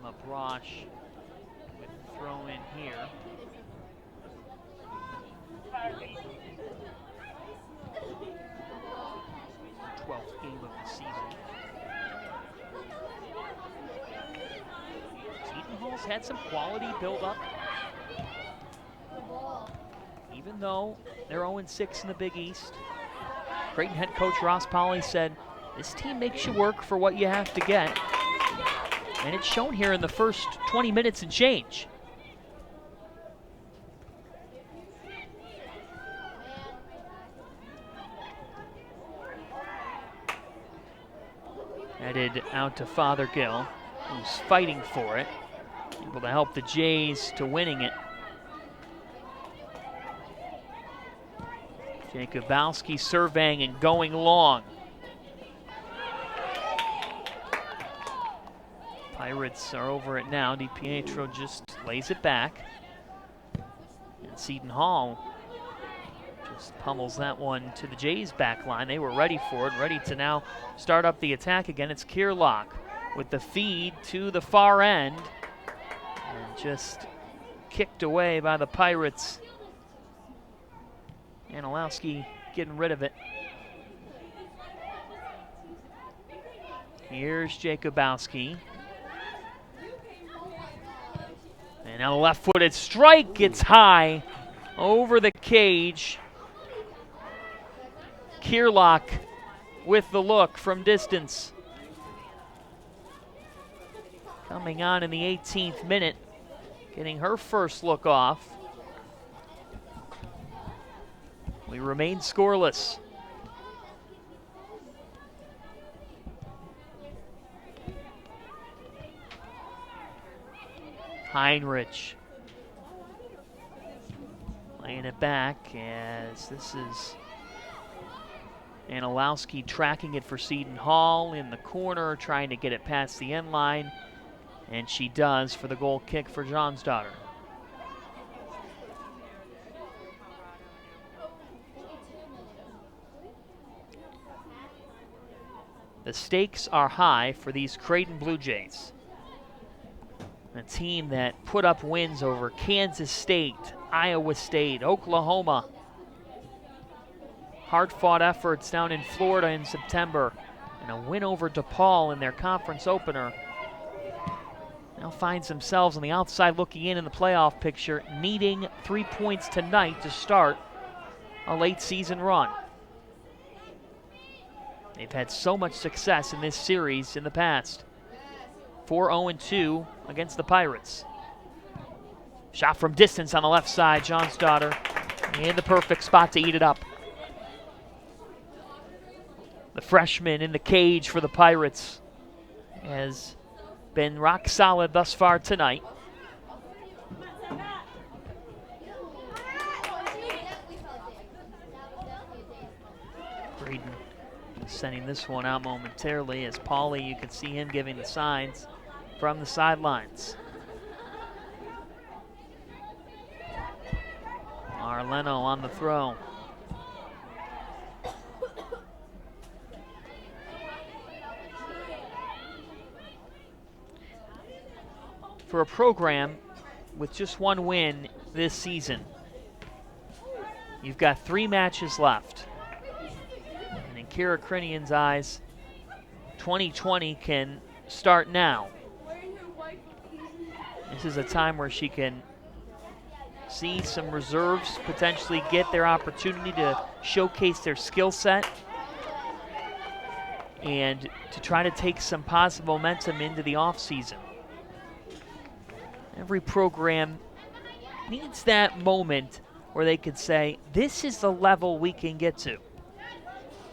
Emma Brosh with the throw in here. The 12th game of the season. Seton Hall's had some quality build up. Even though they're 0-6 in the Big East, Creighton head coach Ross Polly said, this team makes you work for what you have to get. And it's shown here in the first 20 minutes and change. Headed out to Fothergill, who's fighting for it. Able to help the Jays to winning it. Jakubowski surveying and going long. Pirates are over it now. DiPietro just lays it back. And Seton Hall just pummels that one to the Jays back line. They were ready for it, ready to now start up the attack again. It's Kierlock with the feed to the far end. And just kicked away by the Pirates. Anilowski getting rid of it. Here's Jakubowski. And now the left-footed strike gets high over the cage. Kierlock with the look from distance. Coming on in the 18th minute, getting her first look off. We remain scoreless. Heinrich laying it back as this is Anilowski tracking it for Seton Hall in the corner, trying to get it past the end line, and she does for the goal kick for Johnsdottir. The stakes are high for these Creighton Blue Jays. A team that put up wins over Kansas State, Iowa State, Oklahoma. Hard-fought efforts down in Florida in September, and a win over DePaul in their conference opener. Now finds themselves on the outside looking in the playoff picture, needing 3 points tonight to start a late season run. They've had so much success in this series in the past. 4-0-2 against the Pirates. Shot from distance on the left side, Johnsdottir in the perfect spot to eat it up. The freshman in the cage for the Pirates has been rock solid thus far tonight. Creighton sending this one out momentarily as Pauly, you can see him giving the signs from the sidelines. Arleno on the throw. For a program with just one win this season, you've got 3 matches left. And in Kira Krinian's eyes, 2020 can start now. This is a time where she can see some reserves potentially get their opportunity to showcase their skill set and to try to take some positive momentum into the offseason. Every program needs that moment where they could say, this is the level we can get to.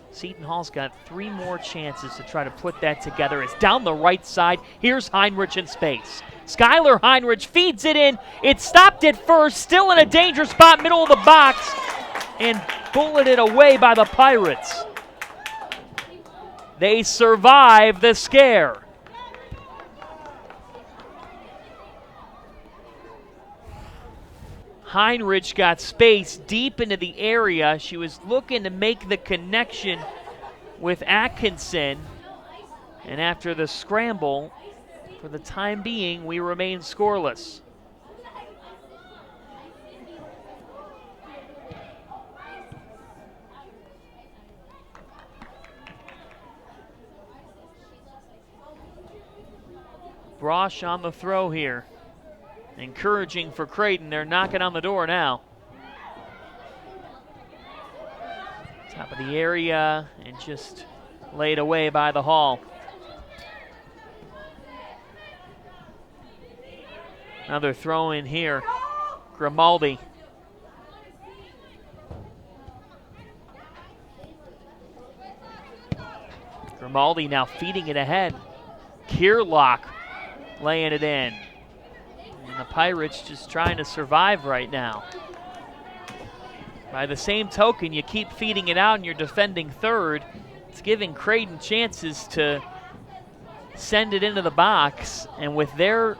Seton Hall's got 3 more chances to try to put that together. It's down the right side. Here's Heinrich in space. Skylar Heinrich feeds it in. It stopped at first, still in a dangerous spot, middle of the box, and bulleted away by the Pirates. They survive the scare. Heinrich got space deep into the area. She was looking to make the connection with Atkinson. And after the scramble, For the time being, we remain scoreless. Brosh on the throw here. Encouraging for Creighton. They're knocking on the door now. Top of the area and just laid away by the Hall. Another throw in here. Grimaldi. Grimaldi now feeding it ahead. Kierlock laying it in. And the Pirates just trying to survive right now. By the same token, you keep feeding it out and you're defending third. It's giving Creighton chances to send it into the box. And with their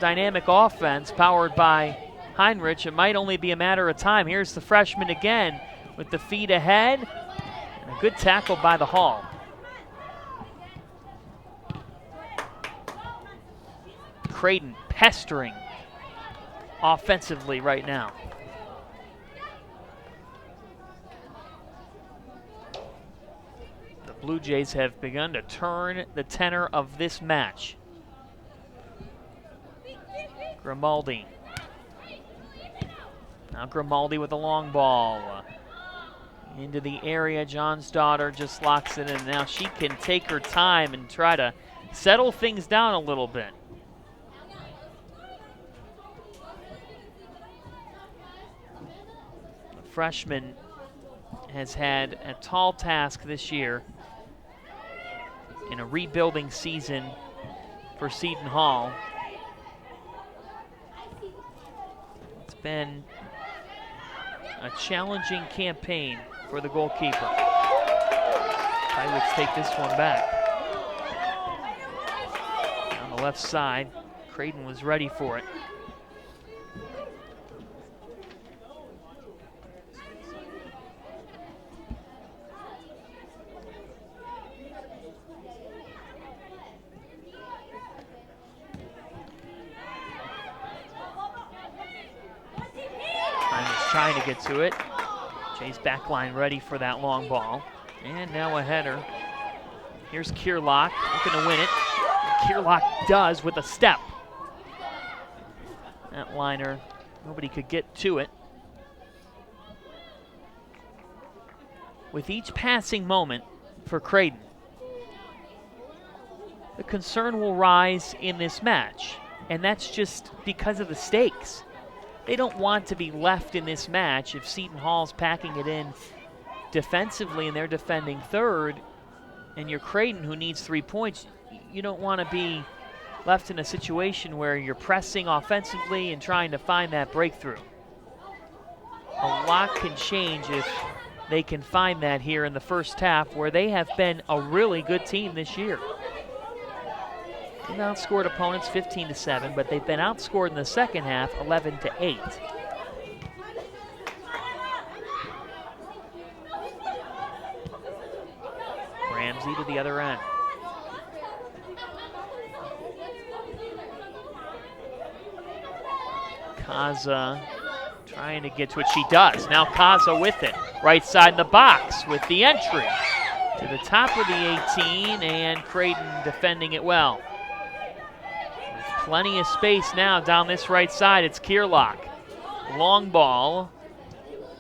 dynamic offense powered by Heinrich, it might only be a matter of time. Here's the freshman again with the feed ahead. And a good tackle by the Hall. Creighton pestering offensively right now. The Blue Jays have begun to turn the tenor of this match. Grimaldi. Now Grimaldi with a long ball. Into the area, John's daughter just locks it in. Now she can take her time and try to settle things down a little bit. Freshman has had a tall task this year in a rebuilding season for Seton Hall. It's been a challenging campaign for the goalkeeper. Pirates take this one back. On the left side, Creighton was ready for it. Trying to get to it. Jay's back line ready for that long ball. And now a header. Here's Kierlock looking to win it. And Kierlock does with a step. That liner, nobody could get to it. With each passing moment for Creighton, the concern will rise in this match. And that's just because of the stakes. They don't want to be left in this match if Seton Hall's packing it in defensively and they're defending third, and you're Creighton who needs 3 points. You don't want to be left in a situation where you're pressing offensively and trying to find that breakthrough. A lot can change if they can find that here in the first half, where they have been a really good team this year. They've outscored opponents 15-7, but they've been outscored in the second half 11-8. Ramsey to the other end. Kaza trying to get to it. She does. Now Kaza with it. Right side in the box with the entry. To the top of the 18, and Creighton defending it well. Plenty of space now down this right side. It's Kierlock. Long ball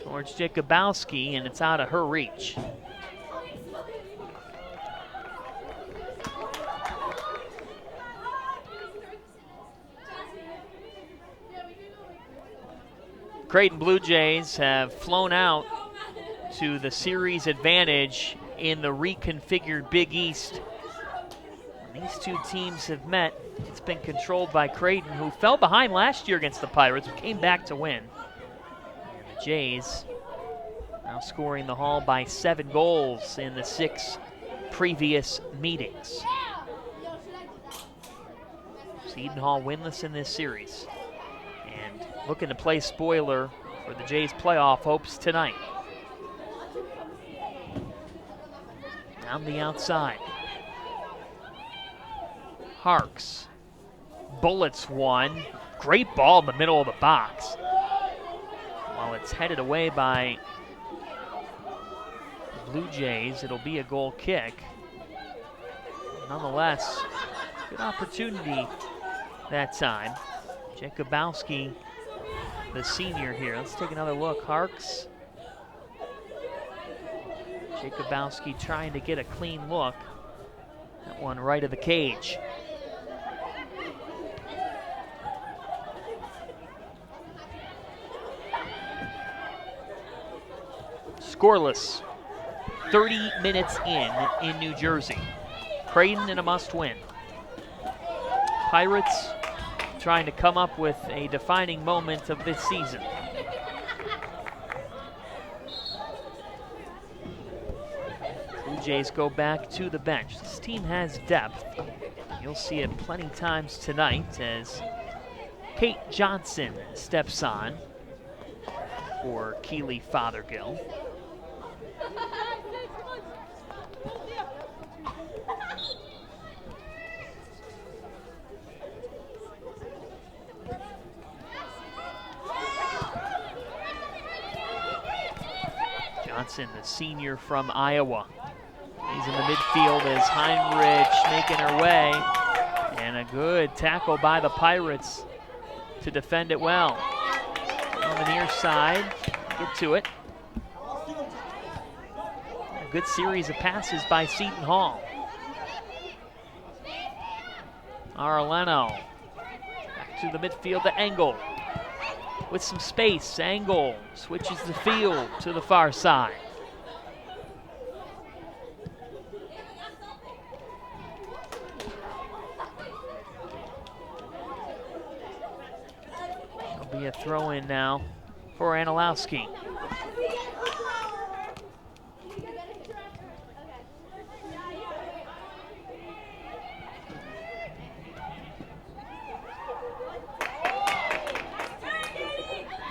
towards Jakubowski, and it's out of her reach. Creighton Blue Jays have flown out to the series advantage in the reconfigured Big East. When these two teams have met, it's been controlled by Creighton, who fell behind last year against the Pirates, but came back to win. And the Jays now scoring the Hall by 7 goals in the 6 previous meetings. Seton Hall winless in this series, and looking to play spoiler for the Jays' playoff hopes tonight. Down the outside. Harks Bullets one. Great ball in the middle of the box. While it's headed away by the Blue Jays, it'll be a goal kick. Nonetheless, good opportunity that time. Jakubowski, the senior here. Let's take another look. Harks. Jakubowski trying to get a clean look. That one right of the cage. Scoreless. 30 minutes in New Jersey. Creighton in a must-win. Pirates trying to come up with a defining moment of this season. Blue Jays go back to the bench. This team has depth. You'll see it plenty times tonight as Kate Johnson steps on for Keely Fothergill. Johnson, the senior from Iowa. He's in the midfield as Heinrich making her way. And a good tackle by the Pirates to defend it well. On the near side, get to it. A good series of passes by Seton Hall. Arleno back to the midfield to Engel. With some space, Engel switches the field to the far side. There'll be a throw-in now for Anilowski.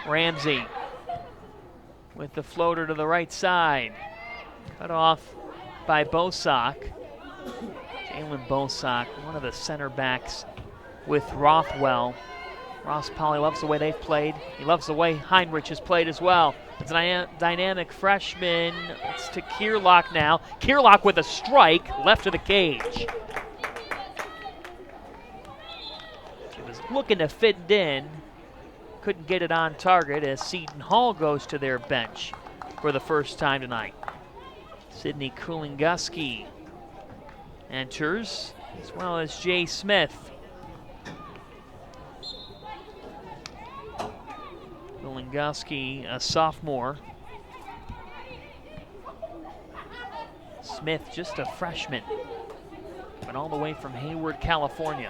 Ramsey with the floater to the right side. Cut off by Bosak. Jalen Bosak, one of the center backs with Rothwell. Ross Polly loves the way they've played. He loves the way Heinrich has played as well. It's a dynamic freshman. It's to Kierlock now. Kierlock with a strike left of the cage. She was looking to fit it in. Couldn't get it on target as Seton Hall goes to their bench for the first time tonight. Sydney Kulinguski enters, as well as Jay Smith. Kulinguski, a sophomore. Smith, just a freshman, but all the way from Hayward, California.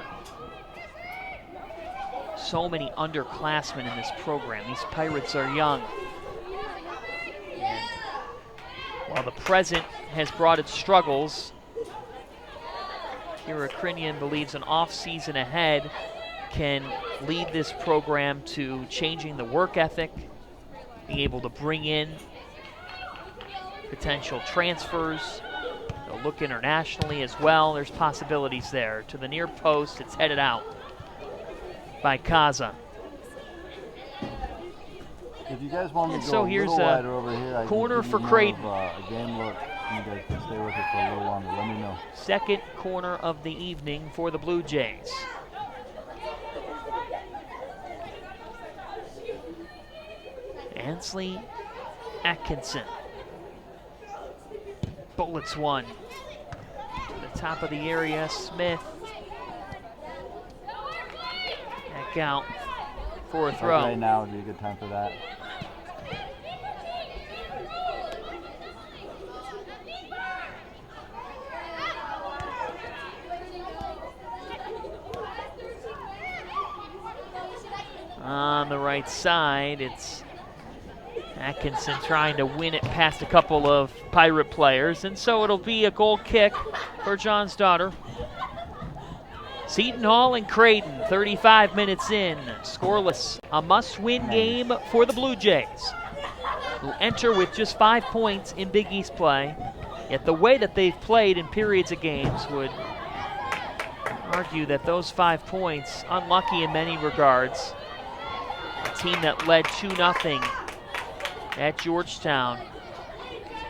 So many underclassmen in this program. These Pirates are young. And while the present has brought its struggles, Kira Krinian believes an off-season ahead can lead this program to changing the work ethic, being able to bring in potential transfers. They'll look internationally as well. There's possibilities there. To the near post, it's headed out by Kaza. If you guys want me to go so a here's little a wider over here, I corner can for Creighton. a game look. You guys can stay with it for a little longer. Let me know. Second corner of the evening for the Blue Jays. Ansley Atkinson. Bullets one. To the top of the area, Smith. Back out for a throw. Right now would be a good time for that. On the right side, it's Atkinson trying to win it past a couple of Pirate players, and so it'll be a goal kick for John's daughter. Seton Hall and Creighton, 35 minutes in, scoreless. A must-win game for the Blue Jays, who enter with just 5 points in Big East play. Yet the way that they've played in periods of games would argue that those 5 points, unlucky in many regards. A team that led 2-0 at Georgetown.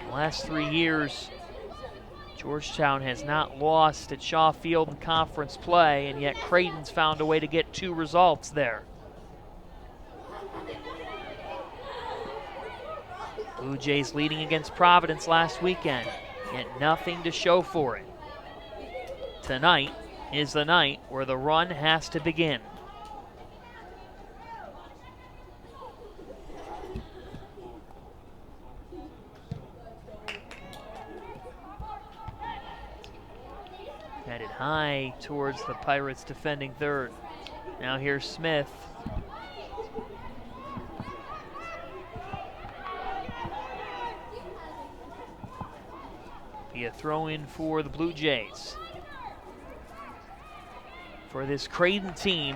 The last 3 years, Georgetown has not lost at Shaw Field in conference play, and yet Creighton's found a way to get 2 results there. Blue Jays leading against Providence last weekend, yet nothing to show for it. Tonight is the night where the run has to begin. Headed high towards the Pirates defending third. Now here's Smith. Be a throw-in for the Blue Jays. For this Creighton team,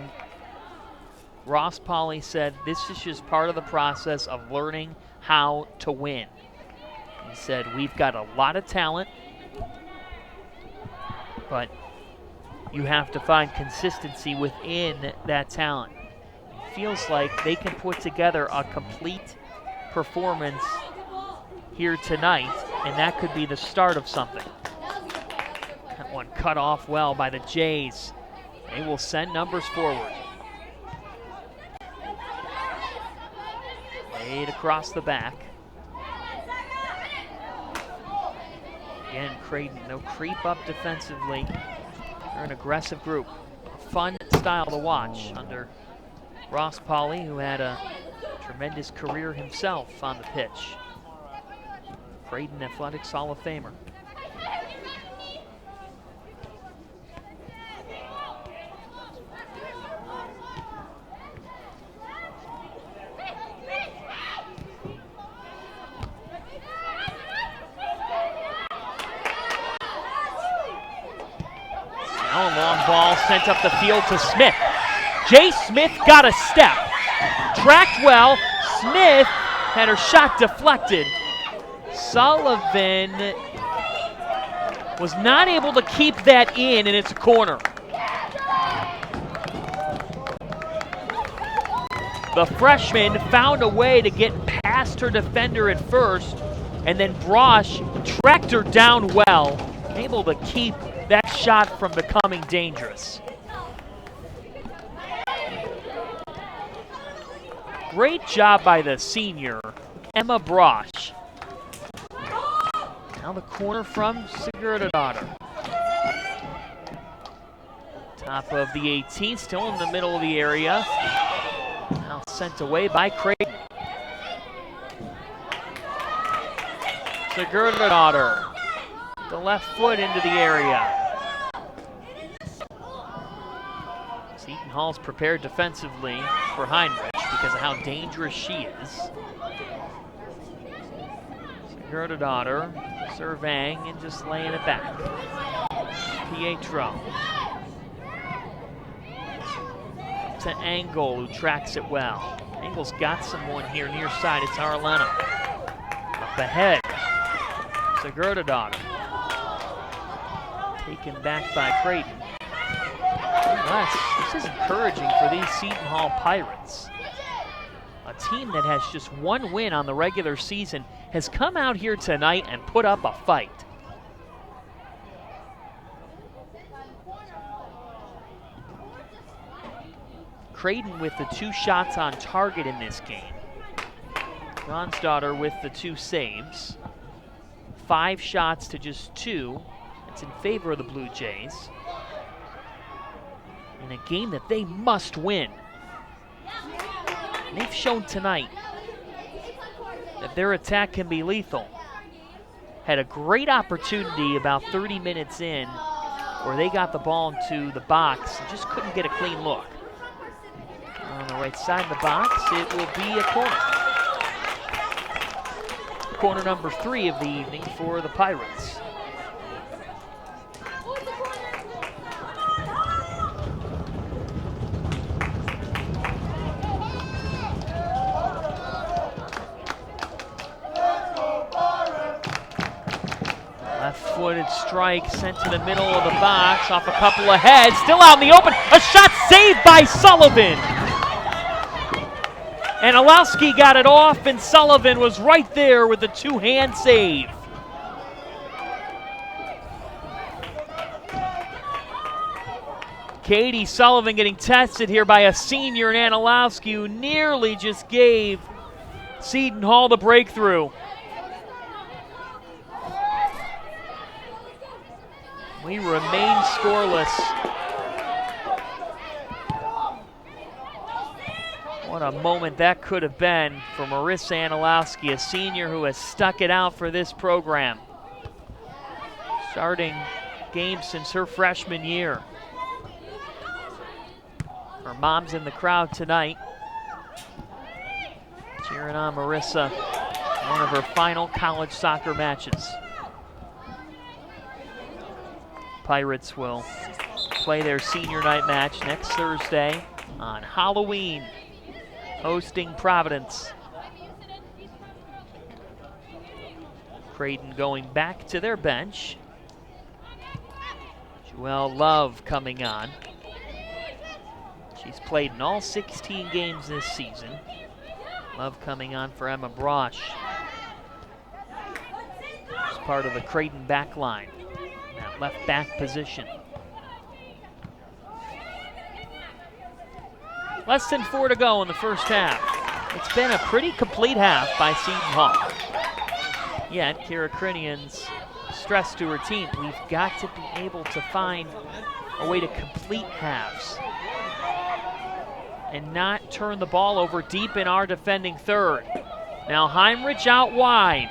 Ross Pauley said this is just part of the process of learning how to win. He said, we've got a lot of talent, but you have to find consistency within that talent. It feels like they can put together a complete performance here tonight, and that could be the start of something. That one cut off well by the Jays. They will send numbers forward. Laid across the back. Again, Creighton, they'll creep up defensively. They're an aggressive group. A fun style to watch under Ross Pauley, who had a tremendous career himself on the pitch. Creighton Athletics Hall of Famer. Now a long ball sent up the field to Smith. Jay Smith got a step. Tracked well. Smith had her shot deflected. Sullivan was not able to keep that in, and it's a corner. The freshman found a way to get past her defender at first, and then Brosh tracked her down well, able to keep that shot from becoming dangerous. Great job by the senior, Emma Brosh. Now the corner from Sigurdardottir. Top of the 18, still in the middle of the area. Now sent away by Creighton. Sigurdardottir, the left foot into the area. Seton Hall's prepared defensively for Heinrich because of how dangerous she is. Sigurdardottir surveying and just laying it back. Pietro. To Engel, who tracks it well. Engel's got someone here near side. It's Arlena. Up ahead. Sigurdardottir. Taken back by Creighton. Nonetheless, this is encouraging for these Seton Hall Pirates. A team that has just 1 win on the regular season has come out here tonight and put up a fight. Creighton with the 2 shots on target in this game. Jonsdottir with the 2 saves. 5 shots to just 2. It's in favor of the Blue Jays. In a game that they must win. And they've shown tonight that their attack can be lethal. Had a great opportunity about 30 minutes in where they got the ball into the box and just couldn't get a clean look. On the right side of the box, it will be a corner. Corner number 3 of the evening for the Pirates. Left foot Left-handed strike sent to the middle of the box off a couple of heads. Still out in the open. A shot saved by Sullivan. And Olowski got it off, and Sullivan was right there with the two-hand save. Katie Sullivan getting tested here by a senior in Olowski, who nearly just gave Seton Hall the breakthrough. We remain scoreless. What a moment that could have been for Marissa Anilowski, a senior who has stuck it out for this program. Starting games since her freshman year. Her mom's in the crowd tonight, cheering on Marissa, one of her final college soccer matches. Pirates will play their senior night match next Thursday on Halloween, hosting Providence. Creighton going back to their bench. Joelle Love coming on. She's played in all 16 games this season. Love coming on for Emma Brosh. She's part of the Creighton back line, that left back position. Less than 4 to go in the first half. It's been a pretty complete half by Seton Hall. Yet, Kira Crinian's stress to her team, we've got to be able to find a way to complete halves and not turn the ball over deep in our defending third. Now Heinrich out wide.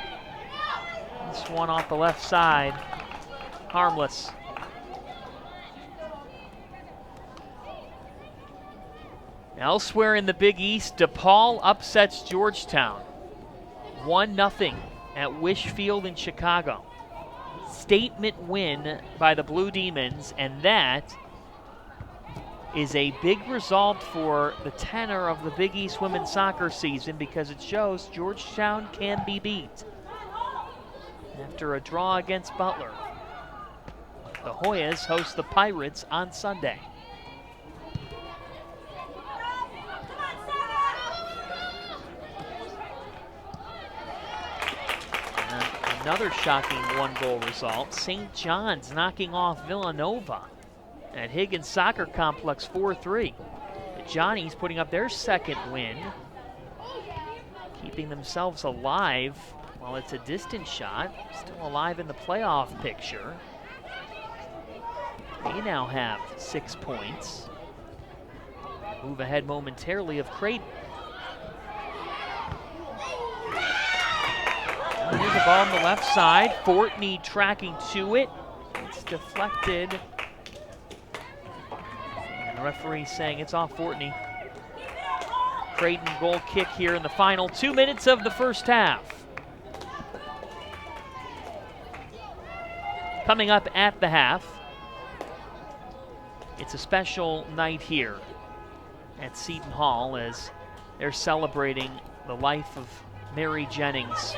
This one off the left side, harmless. Elsewhere in the Big East, DePaul upsets Georgetown. 1-0 at Wishfield in Chicago. Statement win by the Blue Demons, and that is a big result for the tenor of the Big East women's soccer season, because it shows Georgetown can be beat. After a draw against Butler, the Hoyas host the Pirates on Sunday. Another shocking one-goal result. St. John's knocking off Villanova at Higgins Soccer Complex 4-3. The Johnnies putting up their second win, keeping themselves alive while it's a distant shot, still alive in the playoff picture. They now have 6 points. Move ahead momentarily of Creighton. Here's the ball on the left side. Fortney tracking to it. It's deflected. And the referee saying it's off Fortney. Creighton goal kick here in the final 2 minutes of the first half. Coming up at the half, it's a special night here at Seton Hall as they're celebrating the life of Mary Jennings.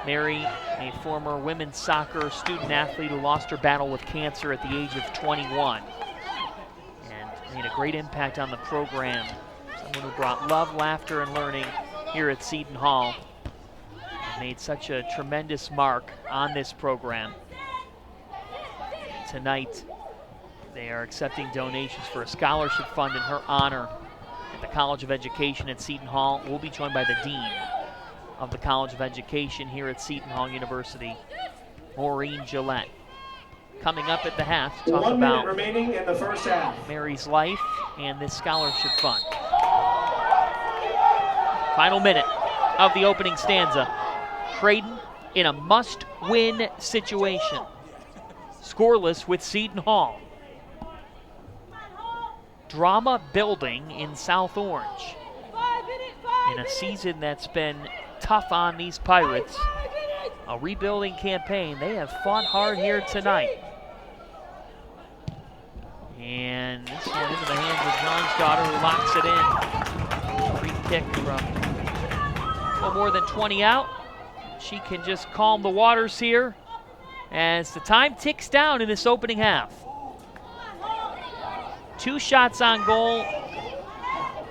Mary, a former women's soccer student athlete who lost her battle with cancer at the age of 21 and made a great impact on the program. Someone who brought love, laughter, and learning here at Seton Hall and made such a tremendous mark on this program. Tonight, they are accepting donations for a scholarship fund in her honor at the College of Education at Seton Hall. We'll be joined by the Dean of the College of Education here at Seton Hall University, Maureen Gillette. Coming up at the half to talk 1 about minute remaining in the first half. Mary's life and this scholarship fund. Final minute of the opening stanza. Creighton in a must-win situation. Scoreless with Seton Hall. Drama building in South Orange. In a season that's been tough on these Pirates, a rebuilding campaign. They have fought hard here tonight. And this one into the hands of John's daughter, who locks it in. Free kick from a little more than 20 out. She can just calm the waters here as the time ticks down in this opening half. 2 shots on goal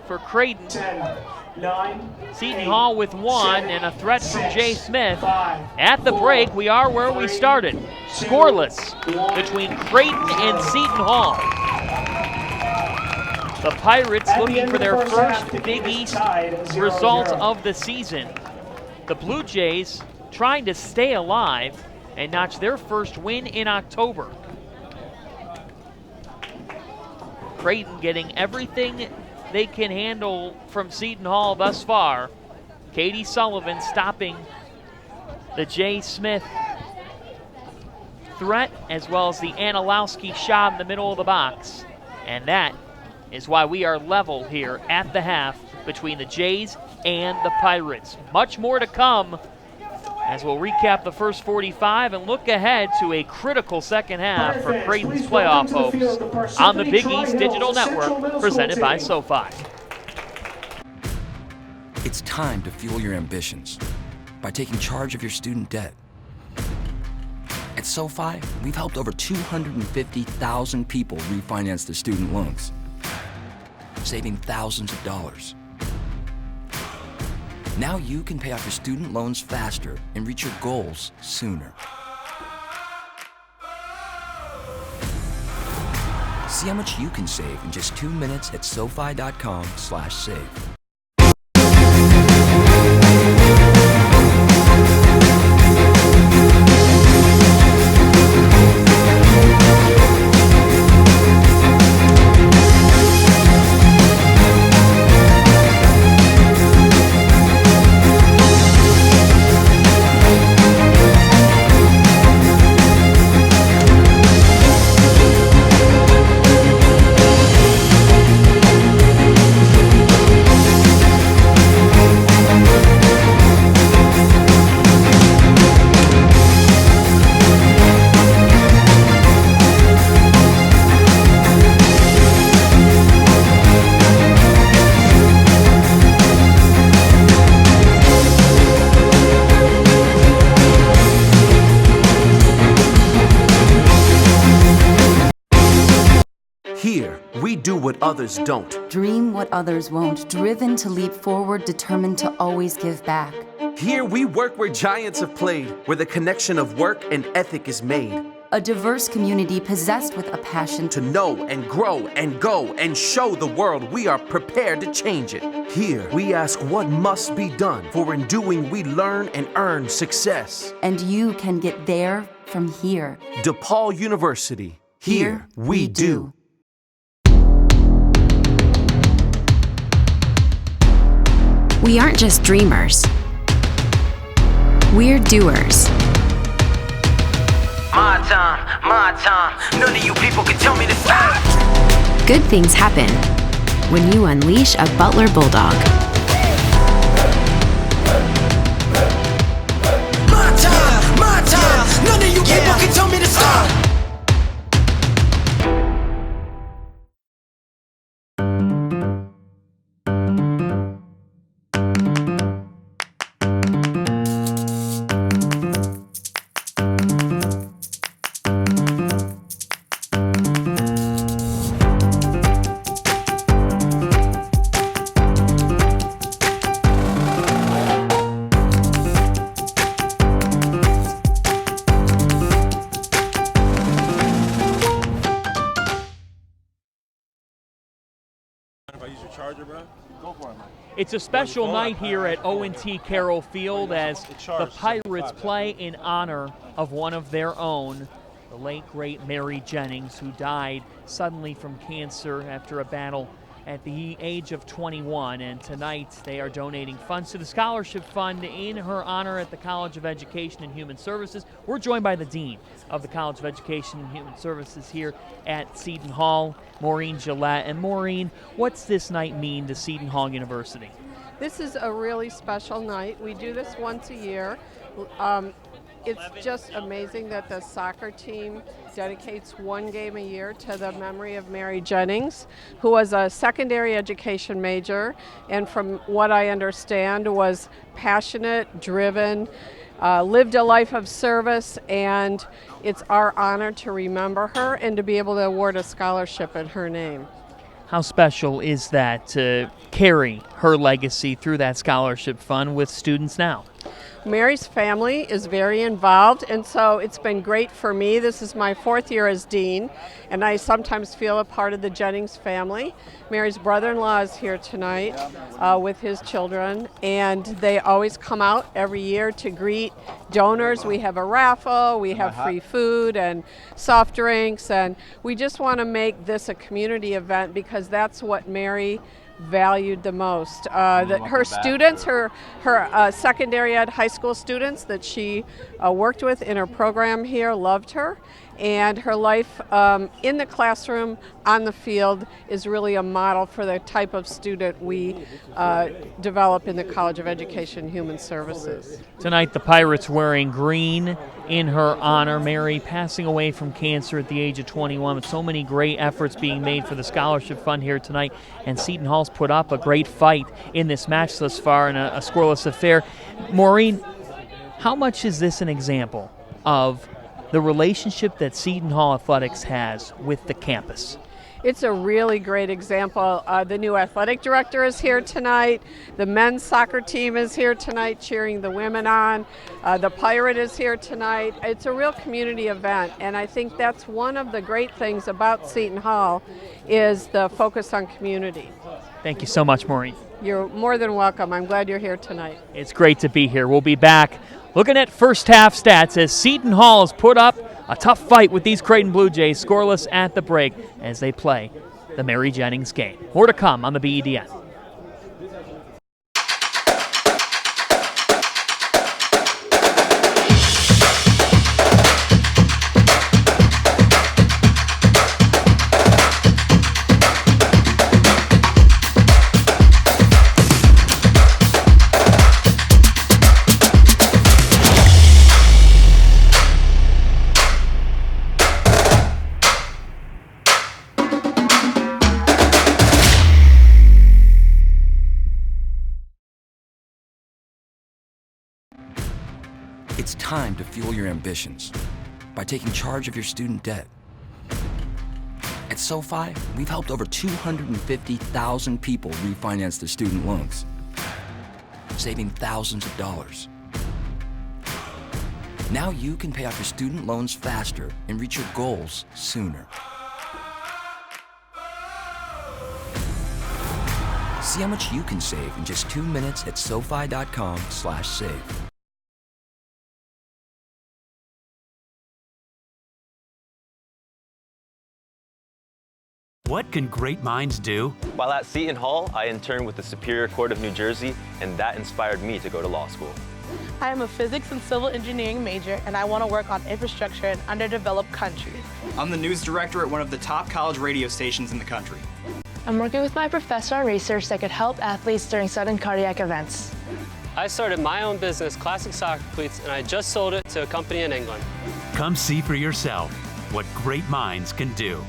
for Creighton. 10, 9, Seton 8, Hall with 1 7, and a threat from 6, Jay Smith. 5, At the 4, break, we are where we 3, started. 2, Scoreless 1, between Creighton and Seton Hall. The Pirates At the looking end for of the their first half, first the Big game is East tied at 0-0. result of the season. The Blue Jays trying to stay alive and notch their first win in October. Creighton getting everything they can handle from Seton Hall thus far. Katie Sullivan stopping the Jay Smith threat as well as the Anilowski shot in the middle of the box. And that is why we are level here at the half between the Jays and the Pirates. Much more to come as we'll recap the first 45 and look ahead to a critical second half for Creighton's playoff hopes on the Big East Digital Network, presented by SoFi. It's time to fuel your ambitions by taking charge of your student debt. At SoFi, we've helped over 250,000 people refinance their student loans, saving thousands of dollars. Now you can pay off your student loans faster and reach your goals sooner. See how much you can save in just 2 minutes at SoFi.com/save. Here, we do what others don't. Dream what others won't, driven to leap forward, determined to always give back. Here, we work where giants have played, where the connection of work and ethic is made. A diverse community possessed with a passion To know and grow and go and show the world we are prepared to change it. Here, we ask what must be done, for in doing we learn and earn success. and you can get there from here. DePaul University. Here, we do. We aren't just dreamers. We're doers. My time. None of you people can tell me to stop. Good things happen when you unleash a Butler Bulldog. My time. None of you people can tell me to stop. It's a special night here at O&T Carroll Field as the Pirates play in honor of one of their own, the late, great Mary Jennings, who died suddenly from cancer after a battle at the age of 21. And tonight they are donating funds to the scholarship fund in her honor at the College of Education and Human Services. We're joined by the Dean of the College of Education and Human Services here at Seton Hall, Maureen Gillette. And Maureen, what's this night mean to Seton Hall University? This is a really special night. We do this once a year. It's just amazing that the soccer team dedicates one game a year to the memory of Mary Jennings, who was a secondary education major, and from what I understand was passionate, driven, lived a life of service, and it's our honor to remember her and to be able to award a scholarship in her name. How special is that to carry her legacy through that scholarship fund with students now? Mary's family is very involved, and so it's been great for me. This is my 4th year as dean, and I sometimes feel a part of the Jennings family. Mary's brother-in-law is here tonight with his children, and they always come out every year to greet donors. We have a raffle, we have free food and soft drinks, and we just want to make this a community event because that's what Mary valued the most. Her students, her secondary ed high school students that she worked with in her program here loved her, and her life in the classroom, on the field, is really a model for the type of student we develop in the College of Education and Human Services. Tonight, the Pirates wearing green in her honor. Mary passing away from cancer at the age of 21, with so many great efforts being made for the scholarship fund here tonight. And Seton Hall's put up a great fight in this match thus far in a scoreless affair. Maureen, how much is this an example of the relationship that Seton Hall Athletics has with the campus? It's a really great example. The new athletic director is here tonight. The men's soccer team is here tonight cheering the women on. The Pirate is here tonight. It's a real community event, and I think that's one of the great things about Seton Hall is the focus on community. Thank you so much, Maureen. You're more than welcome. I'm glad you're here tonight. It's great to be here. We'll be back looking at first half stats as Seton Hall has put up a tough fight with these Creighton Blue Jays, scoreless at the break as they play the Mary Jennings game. More to come on the BEDN. It's time to fuel your ambitions by taking charge of your student debt. At SoFi, we've helped over 250,000 people refinance their student loans, saving thousands of dollars. Now you can pay off your student loans faster and reach your goals sooner. See how much you can save in just 2 minutes at SoFi.com/save. What can great minds do? While at Seton Hall, I interned with the Superior Court of New Jersey, and that inspired me to go to law school. I am a physics and civil engineering major, and I want to work on infrastructure in underdeveloped countries. I'm the news director at one of the top college radio stations in the country. I'm working with my professor on research that could help athletes during sudden cardiac events. I started my own business, Classic Soccer Cleats, and I just sold it to a company in England. Come see for yourself what great minds can do.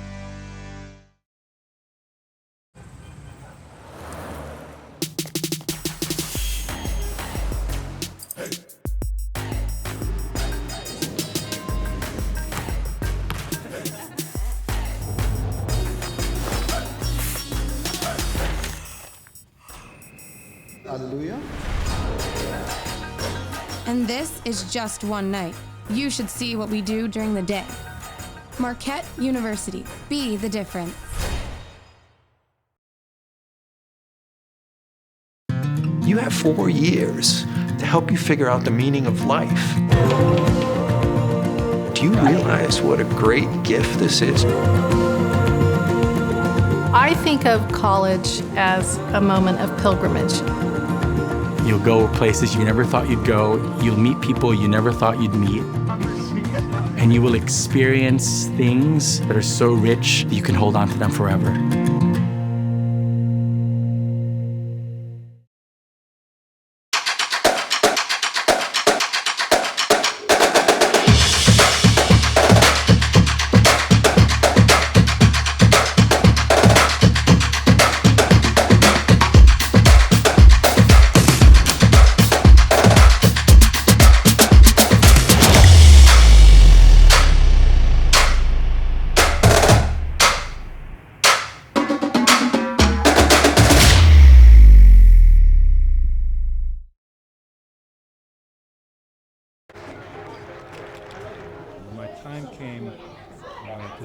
Hallelujah. And this is just one night. You should see what we do during the day. Marquette University. Be the difference. You have 4 years to help you figure out the meaning of life. Do you realize what a great gift this is? I think of college as a moment of pilgrimage. You'll go places you never thought you'd go. You'll meet people you never thought you'd meet. And you will experience things that are so rich that you can hold on to them forever.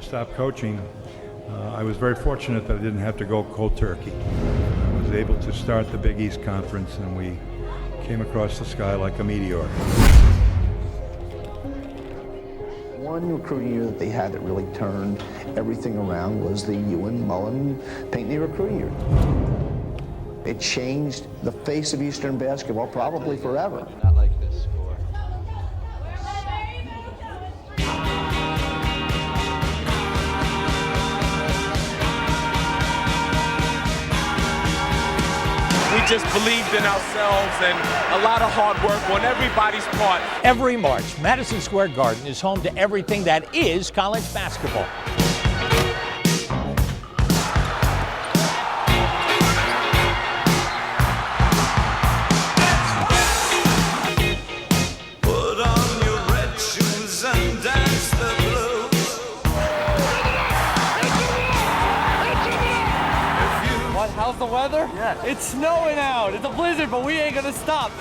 stopped coaching, I was very fortunate that I didn't have to go cold turkey. I was able to start the Big East Conference, and we came across the sky like a meteor. One recruiting year that they had that really turned everything around was the Ewan-Mullen Pinckney recruiting year. It changed the face of Eastern basketball probably forever. Not like this score. We just believed in ourselves and a lot of hard work on everybody's part. Every March, Madison Square Garden is home to everything that is college basketball. Put on your red shoes and dance the blues. What? How's the weather? Yeah. It's snowing out. It's a blizzard, but we ain't gonna stop.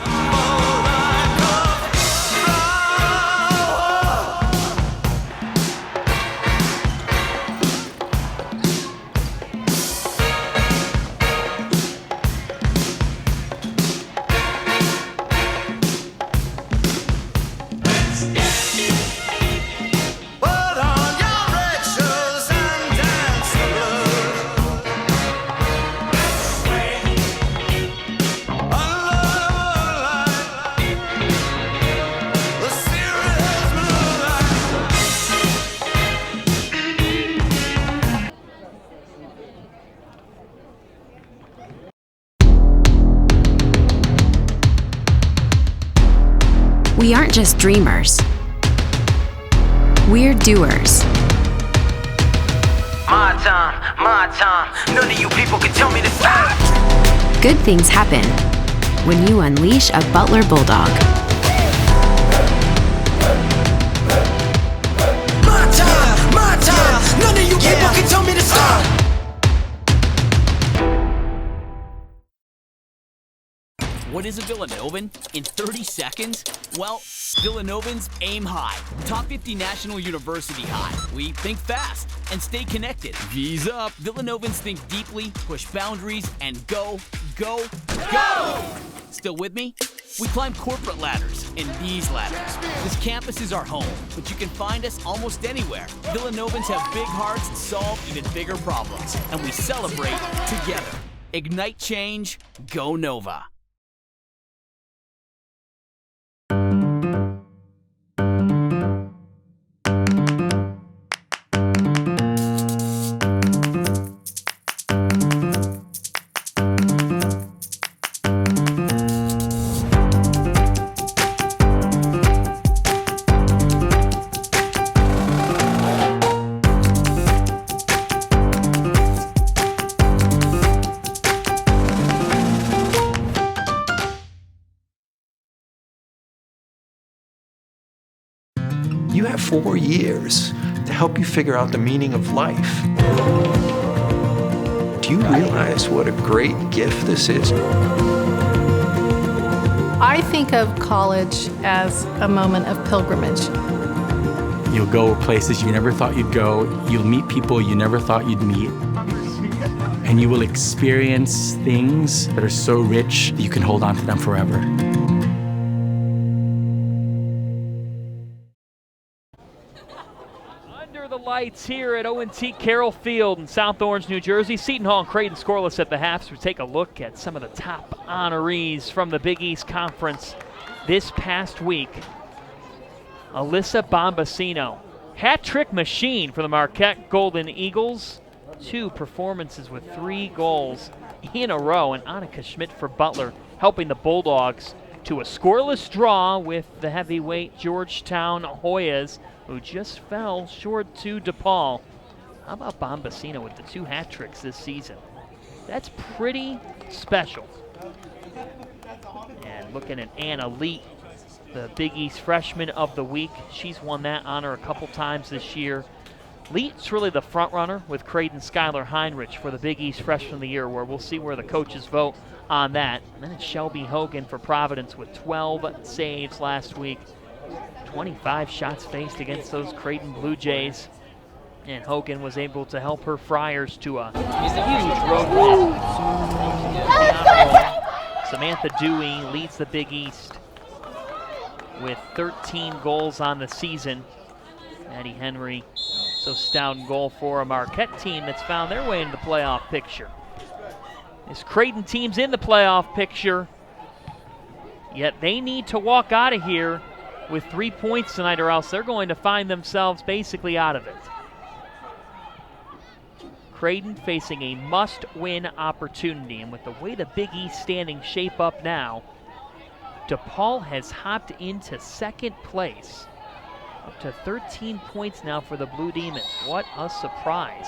Put on your red shoes and dance the blues. The serious moonlight. We aren't just dreamers. We're doers. My time. None of you people can tell me to stop. Good things happen when you unleash a Butler Bulldog. My time. None of you people can tell me to stop. What is a Villanovan? In 30 seconds? Well, Villanovans aim high. Top 50 National University high. We think fast and stay connected. V's up. Villanovans think deeply, push boundaries, and go. Still with me? We climb corporate ladders and these ladders. This campus is our home, but you can find us almost anywhere. Villanovans have big hearts and solve even bigger problems, and we celebrate together. Ignite change, go Nova. You have 4 years to help you figure out the meaning of life. Do you realize what a great gift this is? I think of college as a moment of pilgrimage. You'll go places you never thought you'd go. You'll meet people you never thought you'd meet. And you will experience things that are so rich that you can hold on to them forever. The lights here at O&T Carroll Field in South Orange, New Jersey. Seton Hall and Creighton scoreless at the half. So we take a look at some of the top honorees from the Big East Conference this past week. Alyssa Bombasino, hat-trick machine for the Marquette Golden Eagles. 2 performances with 3 goals in a row. And Annika Schmidt for Butler, helping the Bulldogs to a scoreless draw with the heavyweight Georgetown Hoyas, who just fell short to DePaul. How about Bombasino with the 2 hat tricks this season? That's pretty special. And looking at Anna Lee, the Big East Freshman of the Week. She's won that honor a couple times this year. Lee's really the front runner with Creighton Skylar Heinrich for the Big East Freshman of the Year, where we'll see where the coaches vote on that. And then it's Shelby Hogan for Providence with 12 saves last week. 25 shots faced against those Creighton Blue Jays. And Hogan was able to help her Friars to a huge road win. Samantha Dewey leads the Big East with 13 goals on the season. Maddie Henry, so stout in goal for a Marquette team that's found their way into the playoff picture. This Creighton team's in the playoff picture, yet they need to walk out of here with 3 points tonight, or else they're going to find themselves basically out of it. Creighton facing a must-win opportunity, and with the way the Big East standings shape up now, DePaul has hopped into second place, up to 13 points now for the Blue Demons. What a surprise.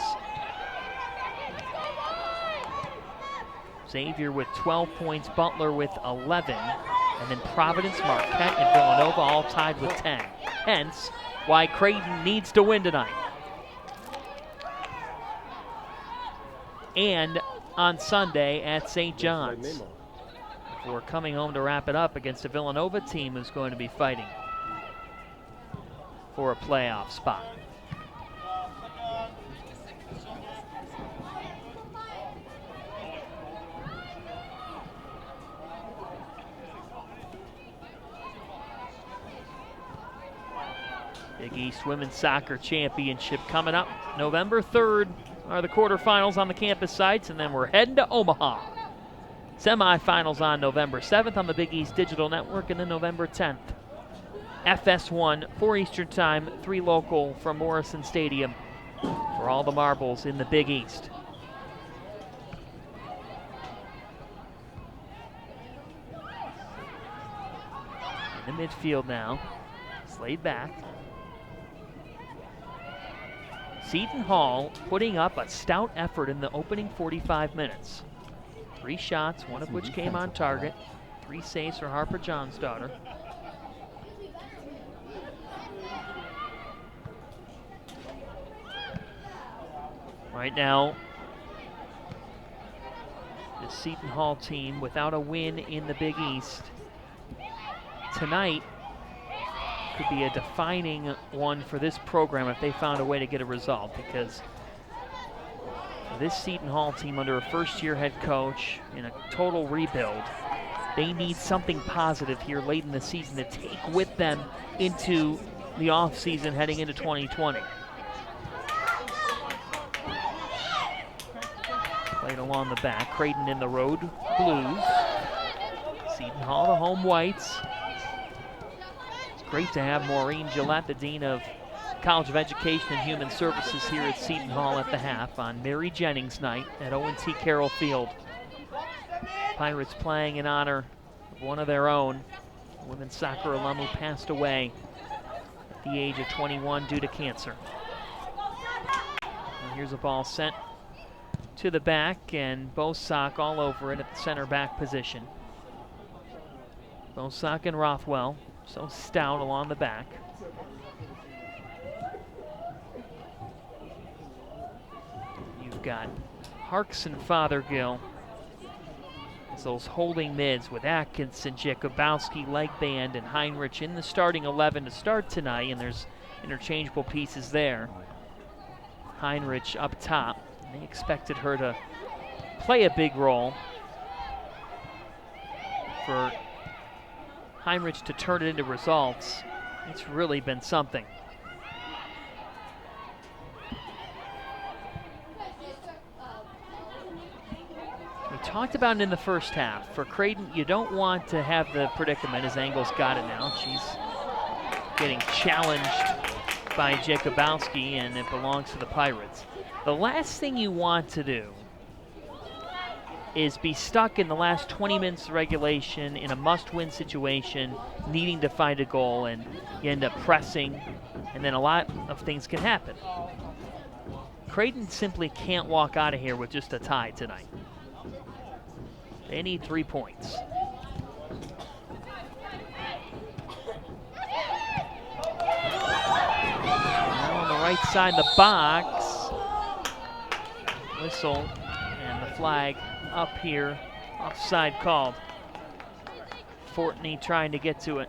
Xavier with 12 points, Butler with 11, and then Providence, Marquette, and Villanova all tied with 10. Hence, why Creighton needs to win tonight. And on Sunday at St. John's, before coming home to wrap it up against a Villanova team who's going to be fighting for a playoff spot. Big East Women's Soccer Championship coming up November 3rd are the quarterfinals on the campus sites, and then we're heading to Omaha. Semifinals on November 7th on the Big East Digital Network, and then November 10th. FS1, 4 Eastern Time, 3 local from Morrison Stadium for all the marbles in the Big East. In the midfield now, Slade back. Seton Hall putting up a stout effort in the opening 45 minutes. 3 shots, one of which came on target. 3 saves for Harper Johnsdaughter. Right now, the Seton Hall team without a win in the Big East. Tonight could be a defining one for this program if they found a way to get a result, because this Seton Hall team under a first-year head coach in a total rebuild, they need something positive here late in the season to take with them into the offseason heading into 2020. Played along the back, Creighton in the road blues. Seton Hall, the home whites. Great to have Maureen Gillette, the Dean of College of Education and Human Services here at Seton Hall at the half on Mary Jennings night at O&T Carroll Field. Pirates playing in honor of one of their own, a women's soccer alum who passed away at the age of 21 due to cancer. And here's a ball sent to the back, and Bosock all over it at the center back position. Bosock and Rothwell, so stout along the back. You've got Harks and Fothergill as those holding mids with Atkinson, Jakubowski, Legband, and Heinrich in the starting 11 to start tonight, and there's interchangeable pieces there. Heinrich up top. They expected her to play a big role. For Heinrich to turn it into results, it's really been something. We talked about it in the first half. For Creighton, you don't want to have the predicament, as Engel's got it now. She's getting challenged by Jakubowski, and it belongs to the Pirates. The last thing you want to do is be stuck in the last 20 minutes of regulation in a must-win situation, needing to find a goal, and you end up pressing, and then a lot of things can happen. Creighton simply can't walk out of here with just a tie tonight. They need 3 points. Now on the right side of the box, whistle and the flag up here, offside called. Fortney trying to get to it.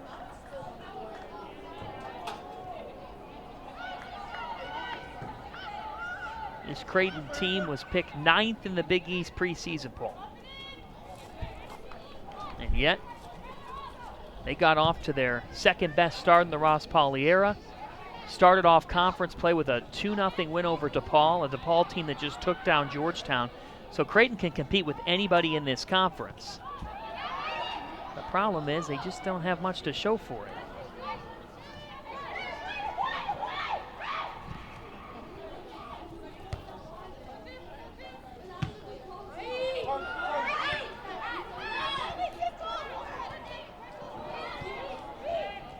This Creighton team was picked 9th in the Big East preseason poll. And yet, they got off to their second best start in the Ross Pauley era. Started off conference play with a 2-0 win over DePaul, a DePaul team that just took down Georgetown. So Creighton can compete with anybody in this conference. The problem is they just don't have much to show for it.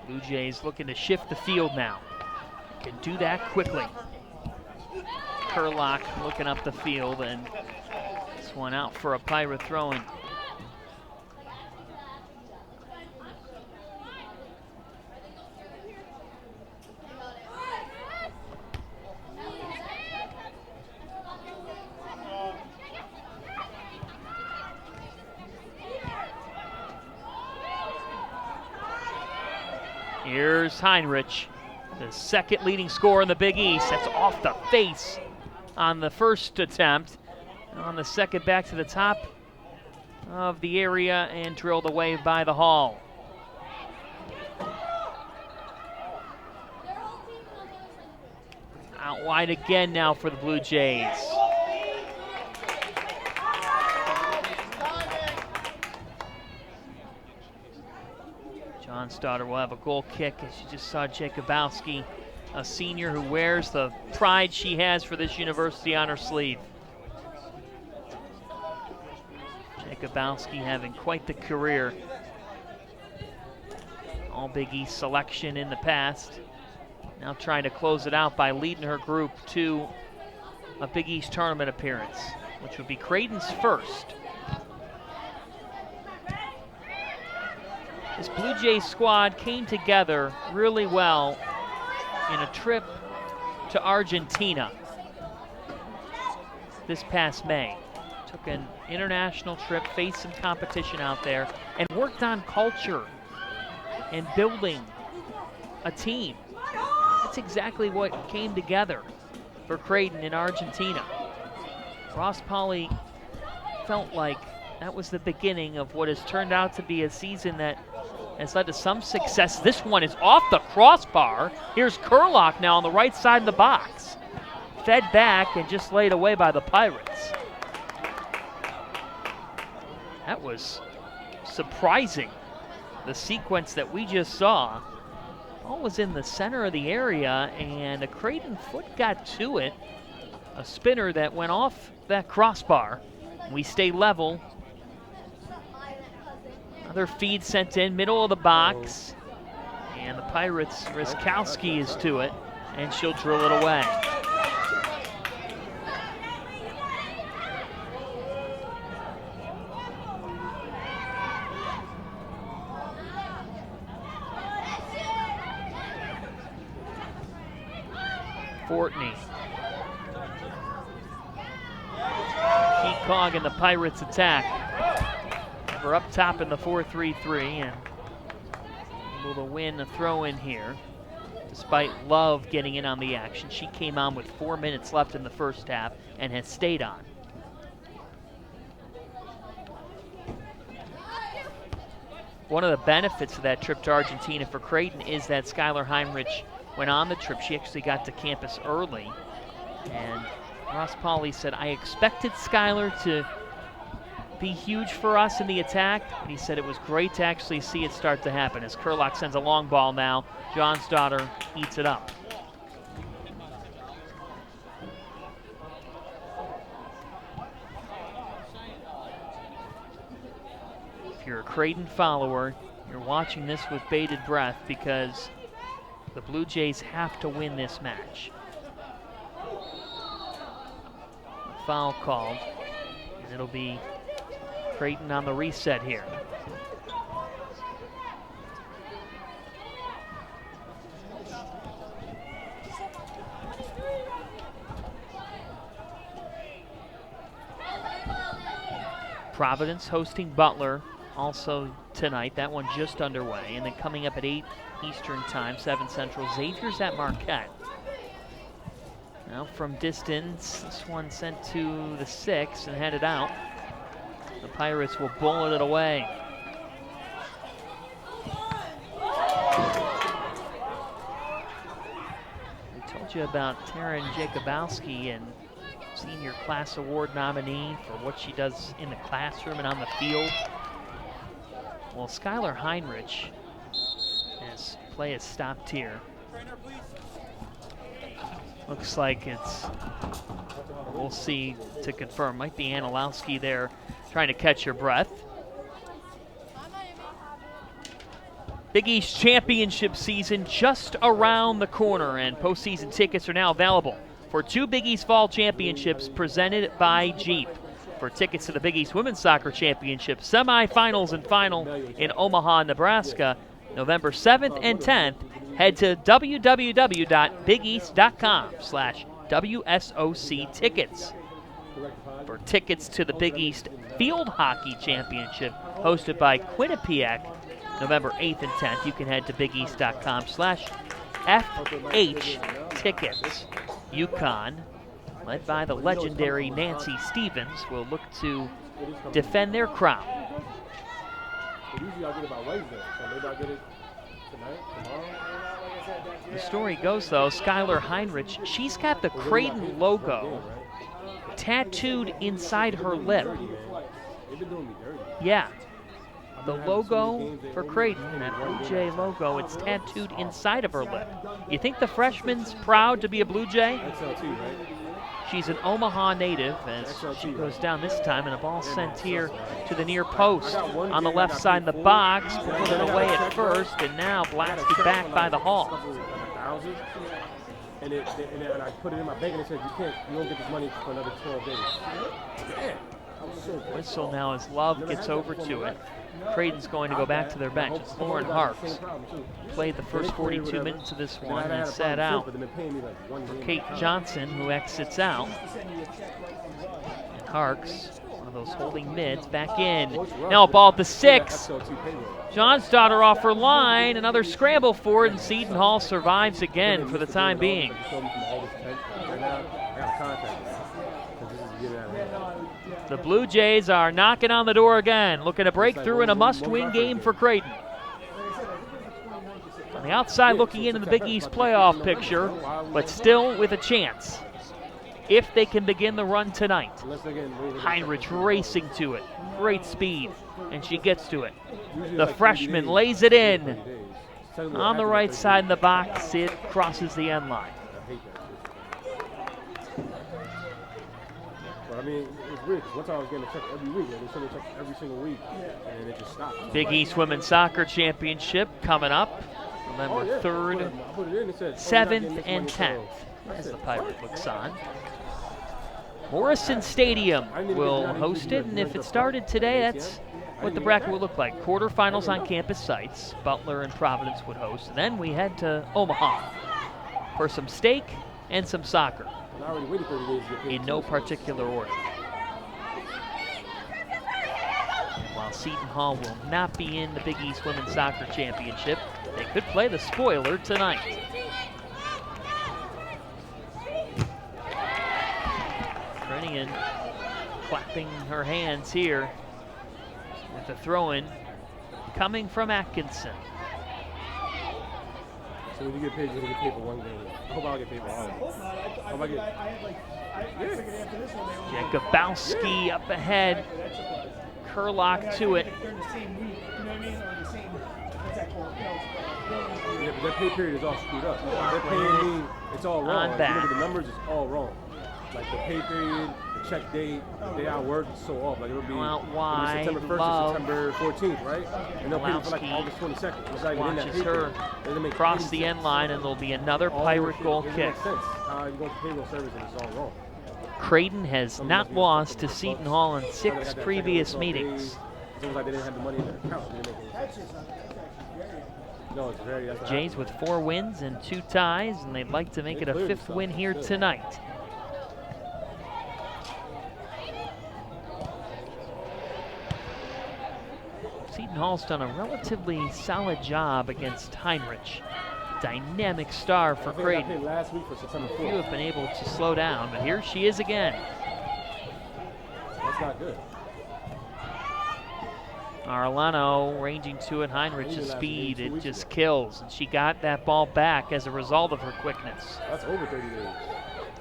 Blue Jays looking to shift the field now. Can do that quickly. Kerlock looking up the field, and this one out for a Pirate throw-in. Here's Heinrich, the second leading scorer in the Big East. That's off the face on the first attempt. On the second, back to the top of the area and drilled away by the Hall. Out wide again now for the Blue Jays. Johnsdotter will have a goal kick, as you just saw Jacobowski, a senior who wears the pride she has for this university on her sleeve. Jacobowski having quite the career. All Big East selection in the past. Now trying to close it out by leading her group to a Big East tournament appearance, which would be Creighton's first. This Blue Jays squad came together really well in a trip to Argentina this past May. Took an international trip, faced some competition out there, and worked on culture and building a team. That's exactly what came together for Creighton in Argentina. Ross Pauley felt like that was the beginning of what has turned out to be a season that has led to some success. This one is off the crossbar. Here's Kerlock now on the right side of the box. Fed back and just laid away by the Pirates. That was surprising, the sequence that we just saw. Ball was in the center of the area, and a Creighton foot got to it. A spinner that went off that crossbar. We stay level. Another feed sent in, middle of the box. And the Pirates, Rizkowski is to it, and she'll drill it away. Fortney. Keekog and the Pirates attack. We're up top in the 4-3-3 and able to win a throw-in here. Despite Love getting in on the action, she came on with 4 minutes left in the first half and has stayed on. One of the benefits of that trip to Argentina for Creighton is that Skylar Heinrich went on the trip. She actually got to campus early. And Ross Pauley said, I expected Skylar to be huge for us in the attack. And he said it was great to actually see it start to happen. As Kerlock sends a long ball now, Johnsdotter eats it up. If you're a Creighton follower, you're watching this with bated breath because the Blue Jays have to win this match. A foul called, and it'll be Creighton on the reset here. Providence hosting Butler also tonight. That one just underway. And then coming up at 8 Eastern time, 7 Central, Xavier's at Marquette. Now from distance, this one sent to the 6 and headed out. The Pirates will bullet it away. I told you about Taryn Jacobowski, and senior class award nominee for what she does in the classroom and on the field. Well, Skylar Heinrich, as play has stopped here. Looks like it's, we'll see to confirm. Might be Anilowski there trying to catch her breath. Big East Championship season just around the corner, and postseason tickets are now available for 2 Big East Fall Championships presented by Jeep. For tickets to the Big East Women's Soccer Championship semifinals and final in Omaha, Nebraska, November 7th and 10th, head to www.bigeast.com/WSOC tickets. For tickets to the Big East Field Hockey Championship hosted by Quinnipiac, November 8th and 10th, you can head to bigeast.com/FH tickets. UConn, led by the legendary Nancy Stevens, will look to defend their crown. Usually I'll get it by Wednesday, so maybe I'll get it tonight, tomorrow. The story goes, though, Skylar Heinrich, she's got the Creighton logo tattooed inside her lip. Yeah. The logo for Creighton, that Blue Jay logo, it's tattooed inside of her lip. You think the freshman's proud to be a Blue Jay? XLT, right? She's an Omaha native as she goes down this time, and a ball sent here to the near post on the left side of the box. Put it away at first, and now blasted back by the Hall. And I put it in my bank, and they said, you don't get this money for another 12 days. Yeah. Whistle now as Love gets over to it. Creighton's going to go back to their bench. It's Lauren Harks. Played the first 42 minutes of this one and sat out for Kate Johnson, who exits out. And Harks, one of those holding mids, back in. Now a ball at the 6. Johnsdotter off her line. Another scramble for it, and Seton Hall survives again for the time being. The Blue Jays are knocking on the door again, looking to break through in a must-win game for Creighton. On the outside, looking into the Big East playoff picture, but still with a chance if they can begin the run tonight. Heinrich racing to it, great speed, and she gets to it. The freshman lays it in. On the right side of the box, it crosses the end line. I mean, it's weird, because once I was getting a check every week, they send a check every single week, and then it just stopped. Big East Women's Soccer Championship coming up November 3rd, 7th, and 10th, as the Pirate looks on. Morrison Stadium will host it, and if it started today, that's what the bracket would look like. Quarterfinals on campus sites. Butler and Providence would host. And then we head to Omaha for some steak and some soccer, in no particular order. While Seton Hall will not be in the Big East Women's Soccer Championship, they could play the spoiler tonight. Brennan clapping her hands here with the throw-in coming from Atkinson. So when you get paid, you're going to get paid for one game. I hope I'll get paid for all of it. I hope I get... Jakubowski up ahead. Kurlock to it. Yeah, but their pay period is all screwed up. They're paying me, it's all wrong. Like, you look at the numbers, it's all wrong. Like the pay period, the check date, the day I work is so off. Like it would be September 1st to September 14th, right? And they'll pay me for like August 22nd. It's like Watches her cross the end line, and there'll be another Pirate goal kick. It makes sense. You go to payroll service and it's all wrong. Creighton has not lost to Seton Hall in 6 previous meetings. It was like they didn't have the money in their account. No, it's very, that's Jays with 4 wins and 2 ties, and they'd like to make it a 5th win here tonight. Seton Hall's done a relatively solid job against Heinrich. dynamic star for Creighton. Last week for September 4th. Few have been able to slow down, but here she is again. That's not good. Arellano ranging to it. Heinrich's speed, it just kills. And she got that ball back as a result of her quickness. That's over 30 days.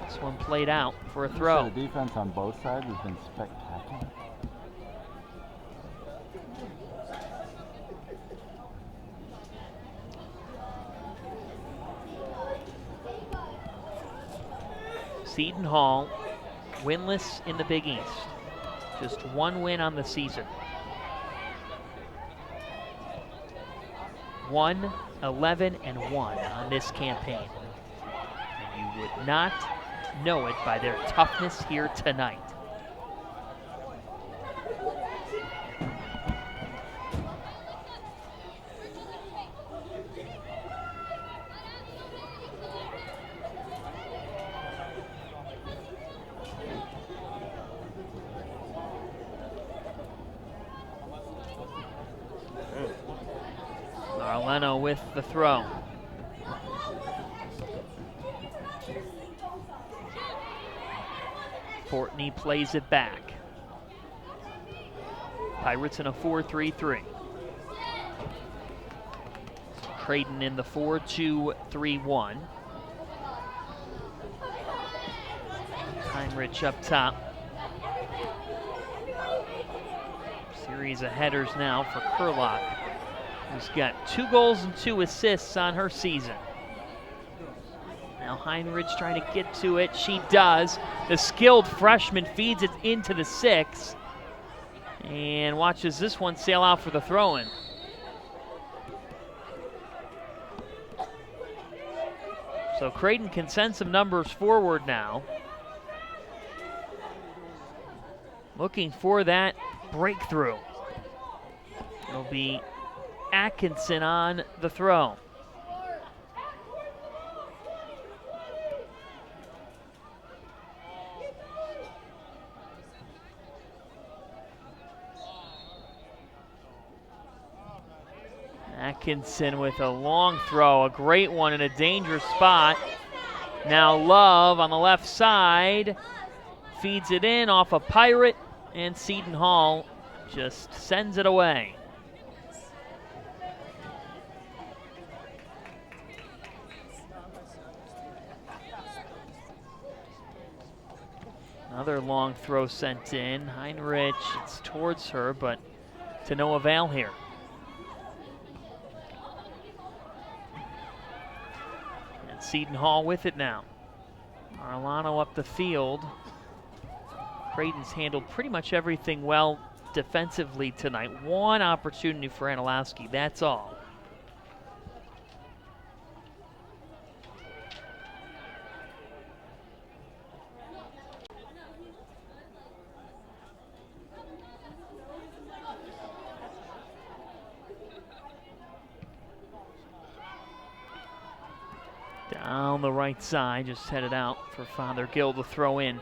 This one played out for a throw. The defense on both sides has been spectacular. Seton Hall, winless in the Big East. Just one win on the season. 1-11-1 on this campaign. And you would not know it by their toughness here tonight. Arellano with the throw. Fortney plays it back. Pirates in a 4-3-3. Creighton in the 4-2-3-1. Heinrich up top. Series of headers now for Kurlock, who's got 2 goals and 2 assists on her season. Now Heinrich trying to get to it. She does. The skilled freshman feeds it into the 6. And watches this one sail out for the throw-in. So Creighton can send some numbers forward now. Looking for that breakthrough. It'll be Atkinson on the throw. Atkinson with a long throw, a great one in a dangerous spot. Now Love on the left side feeds it in off a Pirate, and Seton Hall just sends it away. Another long throw sent in. Heinrich, it's towards her, but to no avail here. And Seton Hall with it now. Arellano up the field. Creighton's handled pretty much everything well defensively tonight. One opportunity for Anilowski, that's all. Down the right side, just headed out for Father Gill to throw in.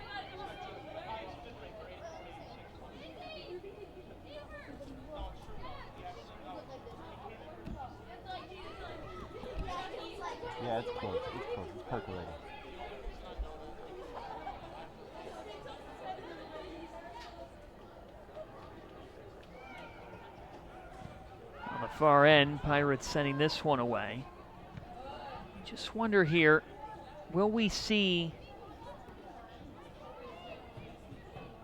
Yeah, it's close. It's close. It's percolating. On the far end, Pirates sending this one away. Just wonder here, will we see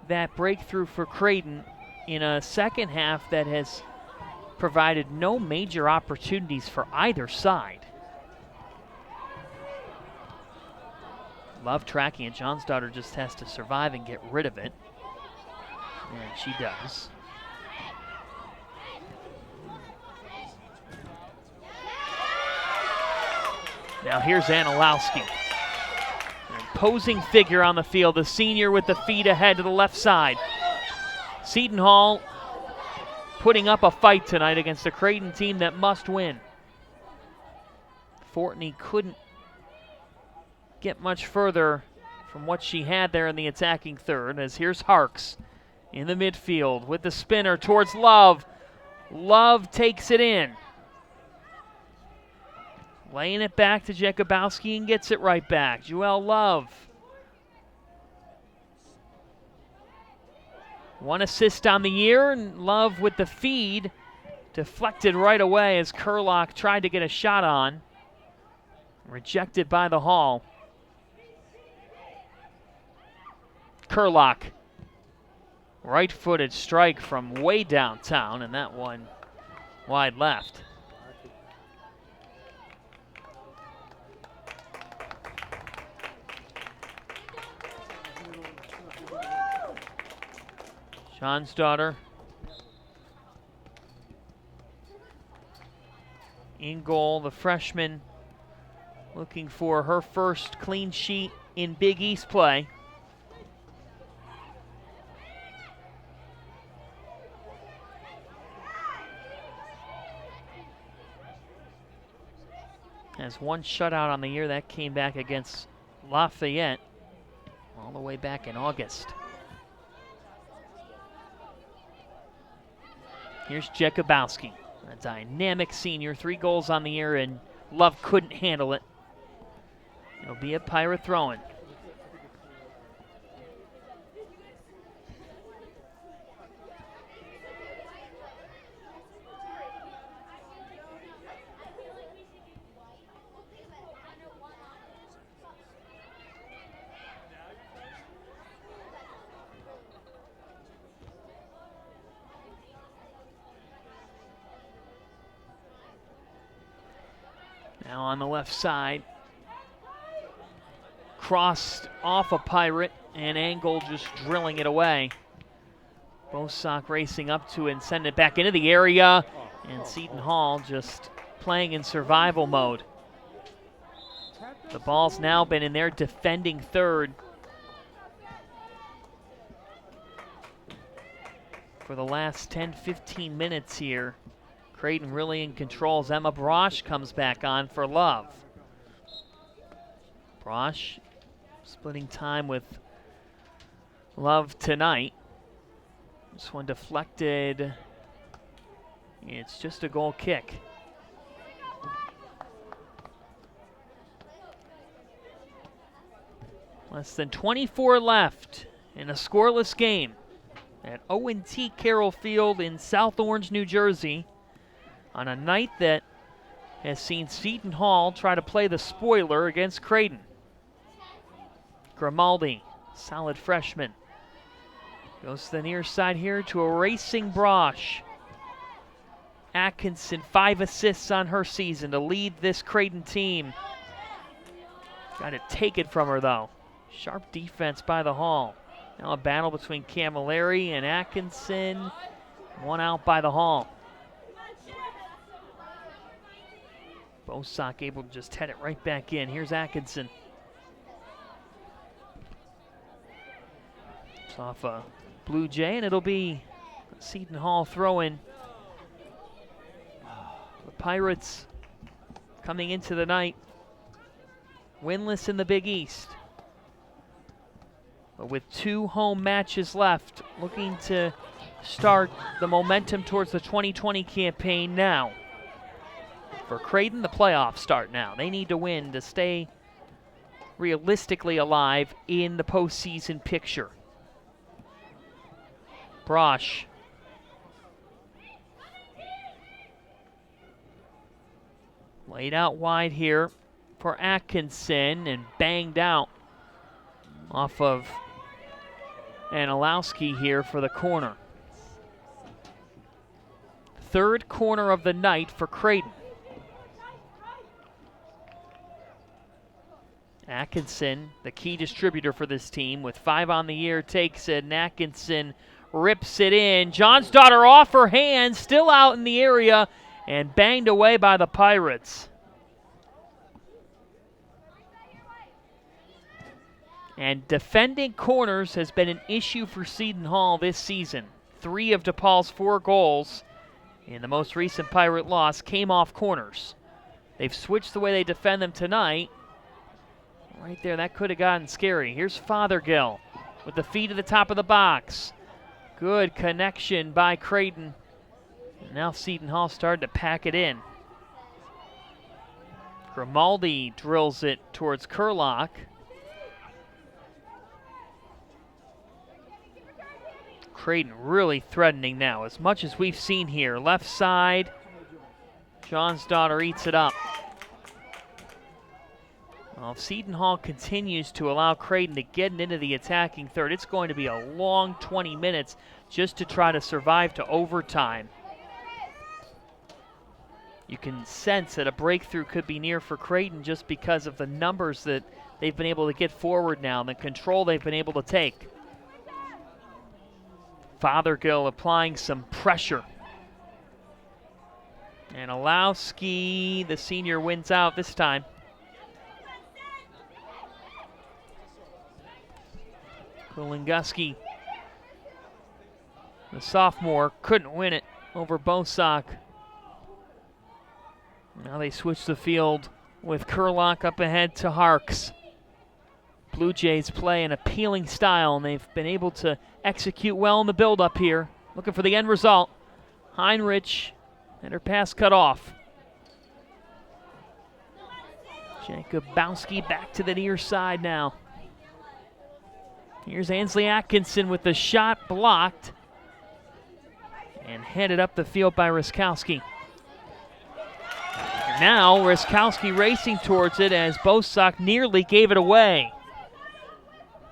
that breakthrough for Creighton in a second half that has provided no major opportunities for either side? Love tracking it. Johnsdaughter just has to survive and get rid of it. And she does. Now here's Anilowski. An imposing figure on the field, the senior with the feet ahead to the left side. Seton Hall putting up a fight tonight against a Creighton team that must win. Fortney couldn't get much further from what she had there in the attacking third, as here's Harks in the midfield with the spinner towards Love. Love takes it in. Laying it back to Jakubowski and gets it right back. Joel Love. 1 assist on the year, and Love with the feed. Deflected right away as Kurlock tried to get a shot on. Rejected by the Hall. Kurlock. Right-footed strike from way downtown, and that one wide left. Sean's daughter. In goal, the freshman looking for her first clean sheet in Big East play. Has one shutout on the year. That came back against Lafayette all the way back in August. Here's Jakubowski, a dynamic senior, 3 goals on the year, and Love couldn't handle it. It'll be a Pirate throw-in. Now on the left side, crossed off a Pirate, and Angle just drilling it away. Bosock racing up to it and sending it back into the area, and Seton Hall just playing in survival mode. The ball's now been in their defending third for the last 10-15 minutes here. Creighton really in control as Emma Brosh comes back on for Love. Brosh splitting time with Love tonight. This one deflected. It's just a goal kick. Less than 24 left in a scoreless game at O&T Carroll Field in South Orange, New Jersey, on a night that has seen Seton Hall try to play the spoiler against Creighton. Grimaldi, solid freshman, goes to the near side here to a racing Brosh. Atkinson, 5 assists on her season to lead this Creighton team. Got to take it from her though. Sharp defense by the Hall. Now a battle between Camilleri and Atkinson. One out by the Hall. Bosock able to just head it right back in. Here's Atkinson. It's off a Blue Jay, and it'll be a Seton Hall throw-in. The Pirates coming into the night winless in the Big East, but with 2 home matches left, looking to start the momentum towards the 2020 campaign now. For Creighton, the playoffs start now. They need to win to stay realistically alive in the postseason picture. Brosh. Laid out wide here for Atkinson and banged out off of Anilowski here for the corner. 3rd corner of the night for Creighton. Atkinson, the key distributor for this team, with 5 on the year, takes it, and Atkinson rips it in. Johnsdaughter off her hand, still out in the area, and banged away by the Pirates. And defending corners has been an issue for Seton Hall this season. 3 of DePaul's 4 goals in the most recent Pirate loss came off corners. They've switched the way they defend them tonight. Right there, that could have gotten scary. Here's Fothergill with the feet to the top of the box. Good connection by Creighton. And now Seton Hall started to pack it in. Grimaldi drills it towards Kurlock. Creighton really threatening now, as much as we've seen here. Left side, John's daughter eats it up. Well, if Seton Hall continues to allow Creighton to get into the attacking third, it's going to be a long 20 minutes just to try to survive to overtime. You can sense that a breakthrough could be near for Creighton just because of the numbers that they've been able to get forward now and the control they've been able to take. Fothergill applying some pressure. And Alowski, the senior, wins out this time. Kulinguski, the sophomore, couldn't win it over Bosak. Now they switch the field with Kurlock up ahead to Harks. Blue Jays play an appealing style, and they've been able to execute well in the build-up here. Looking for the end result. Heinrich, and her pass cut off. Jacobowski back to the near side now. Here's Ansley Atkinson with the shot blocked and headed up the field by Ryskowski. Now Ryskowski racing towards it as Bosak nearly gave it away.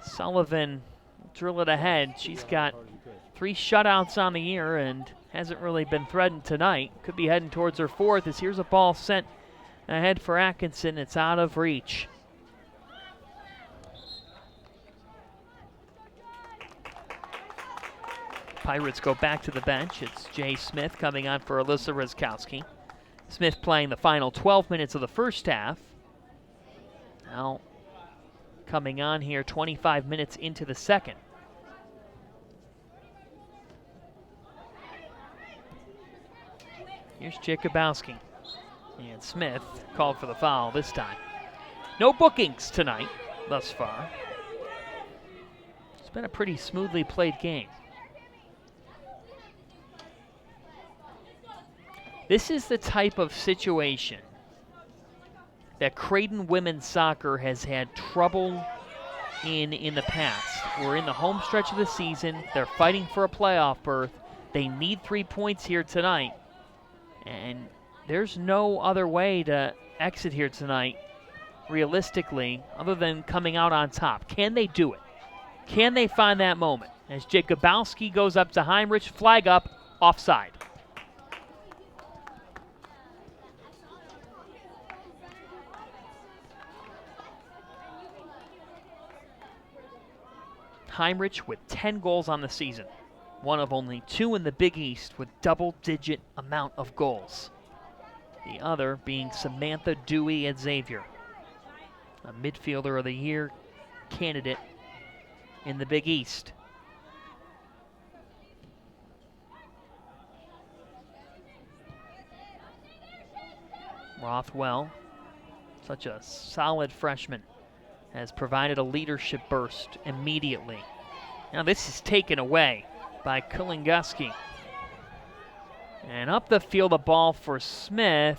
Sullivan drill it ahead. She's got 3 shutouts on the year and hasn't really been threatened tonight. Could be heading towards her 4th as here's a ball sent ahead for Atkinson. It's out of reach. Pirates go back to the bench. It's Jay Smith coming on for Alyssa Ryskowski. Smith playing the final 12 minutes of the first half. Now coming on here 25 minutes into the second. Here's Jacobowski. And Smith called for the foul this time. No bookings tonight thus far. It's been a pretty smoothly played game. This is the type of situation that Creighton women's soccer has had trouble in the past. We're in the home stretch of the season. They're fighting for a playoff berth. They need 3 points here tonight. And there's no other way to exit here tonight, realistically, other than coming out on top. Can they do it? Can they find that moment? As Jacobowski goes up to Heinrich, flag up, offside. Heinrich with 10 goals on the season, one of only 2 in the Big East with double-digit amount of goals. The other being Samantha Dewey at Xavier, a midfielder of the year candidate in the Big East. Rothwell, such a solid freshman, has provided a leadership burst immediately. Now this is taken away by Kulinguski. And up the field, a ball for Smith.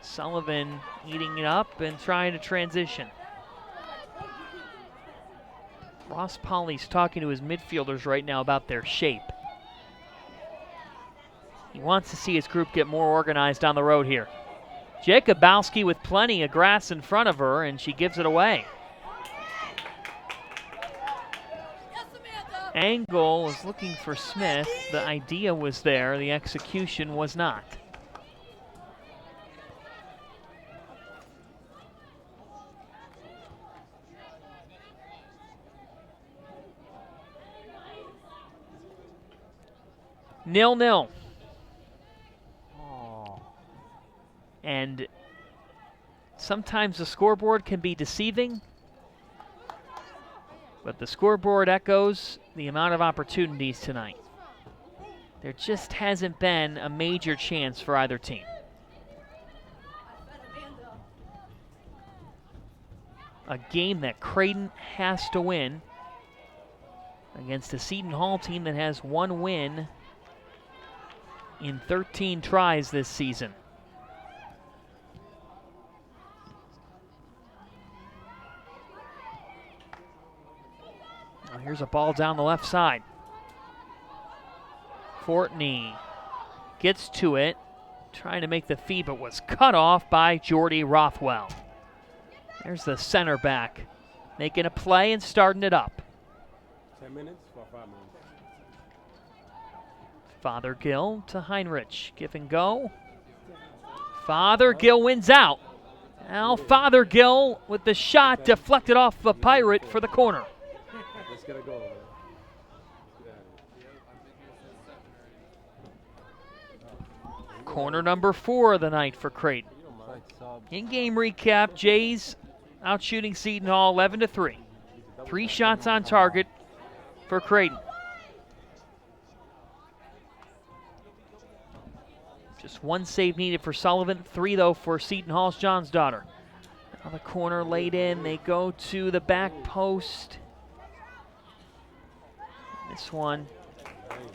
Sullivan eating it up and trying to transition. Ross Polly's talking to his midfielders right now about their shape. He wants to see his group get more organized on the road here. Jacobowski with plenty of grass in front of her, and she gives it away. Angle is looking for Smith. The idea was there, the execution was not. Nil-nil. And sometimes the scoreboard can be deceiving, but the scoreboard echoes the amount of opportunities tonight. There just hasn't been a major chance for either team. A game that Creighton has to win against a Seton Hall team that has 1 win in 13 tries this season. Here's a ball down the left side. Fortney gets to it, trying to make the feed, but was cut off by Jordy Rothwell. There's the center back, making a play and starting it up. 10 minutes or 5 minutes? Fothergill to Heinrich. Give and go. Fothergill wins out. Now Fothergill with the shot deflected off the Pirate for the corner. Let's get a goal. Corner number 4 of the night for Creighton. In-game recap, Jays out shooting Seton Hall 11-3. 3 shots on target for Creighton. Just 1 save needed for Sullivan, 3 though for Seton Hall's John's daughter. Now the corner laid in, they go to the back post. This one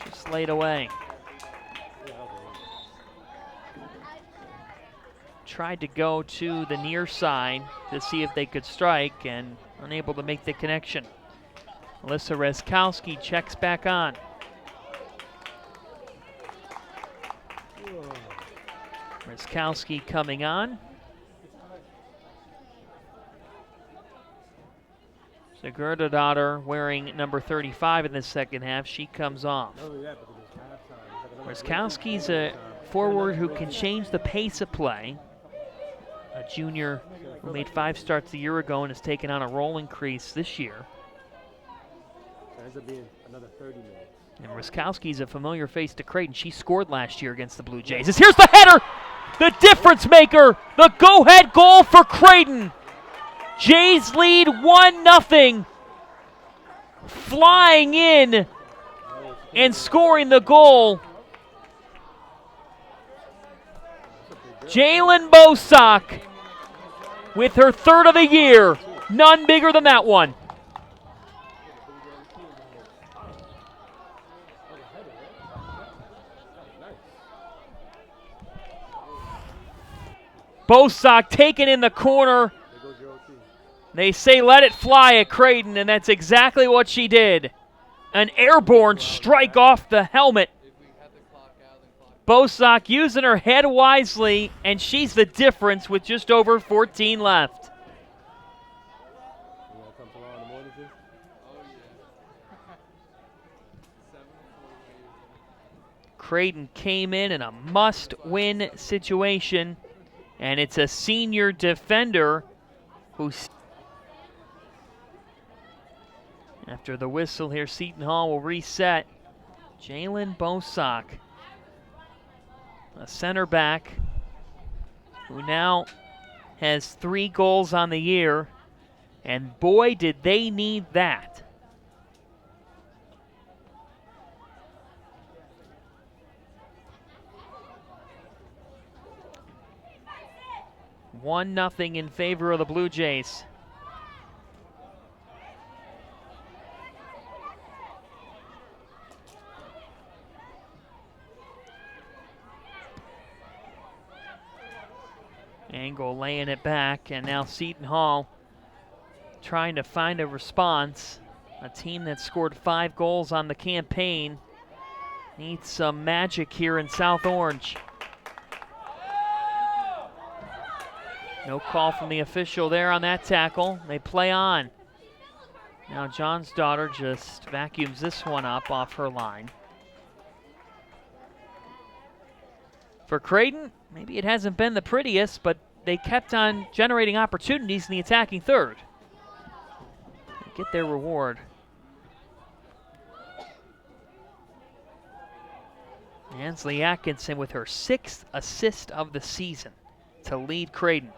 just laid away. Tried to go to the near side to see if they could strike and unable to make the connection. Alyssa Reskowski checks back on. Reskowski coming on. Sigurdardottir wearing number 35 in the second half. She comes off. Reskowski's a forward who can change the pace of play. A junior who made 5 starts a year ago and has taken on a role increase this year. So it ends up being another 30 minutes. And Reskowski's a familiar face to Creighton. She scored last year against the Blue Jays. Here's the header! The difference maker! The go-ahead goal for Creighton! Jays lead 1-0. Flying in and scoring the goal. Jalen Bosock with her 3rd of the year. None bigger than that one. Bosock taken in the corner. They say let it fly at Creighton, and that's exactly what she did. An airborne strike off the helmet. Bosock using her head wisely, and she's the difference with just over 14 left. Creighton came in a must-win situation, and it's a senior defender who's... After the whistle here, Seton Hall will reset. Jalen Bosock, a center back who now has 3 goals on the year, and boy, did they need that. One nothing in favor of the Blue Jays. Angle laying it back, and now Seton Hall trying to find a response. A team that scored 5 goals on the campaign needs some magic here in South Orange. No call from the official there on that tackle. They play on. Now John's daughter just vacuums this one up off her line. For Creighton, maybe it hasn't been the prettiest, but they kept on generating opportunities in the attacking third. They get their reward. Ansley Atkinson with her 6th assist of the season to lead Creighton.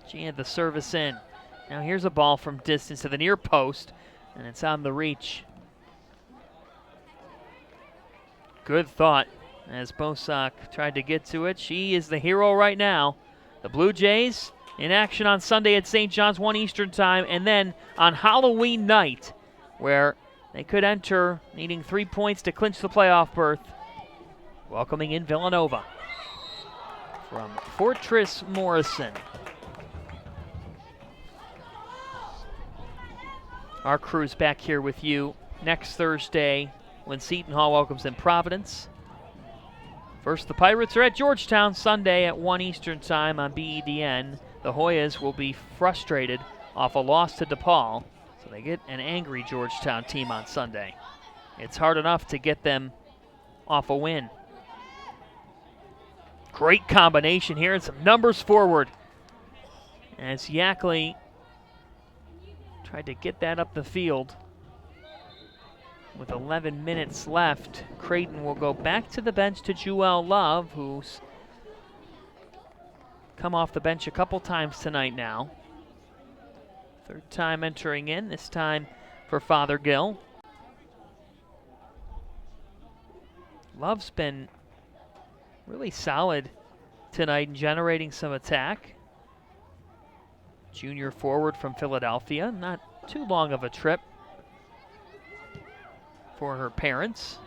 She had the service in. Now here's a ball from distance to the near post, and it's on the reach. Good thought as Bosock tried to get to it. She is the hero right now. The Blue Jays in action on Sunday at St. John's, 1 Eastern time, and then on Halloween night, where they could enter needing 3 points to clinch the playoff berth, welcoming in Villanova from Fortress Morrison. Our crew's back here with you next Thursday when Seton Hall welcomes in Providence. First, the Pirates are at Georgetown Sunday at 1 Eastern Time on BEDN. The Hoyas will be frustrated off a loss to DePaul, so they get an angry Georgetown team on Sunday. It's hard enough to get them off a win. Great combination here and some numbers forward as Yackley tried to get that up the field. With 11 minutes left, Creighton will go back to the bench to Jewel Love, who's come off the bench a couple times tonight now. Third time entering in, this time for Fothergill. Love's been really solid tonight in generating some attack. Junior forward from Philadelphia, not too long of a trip for her parents.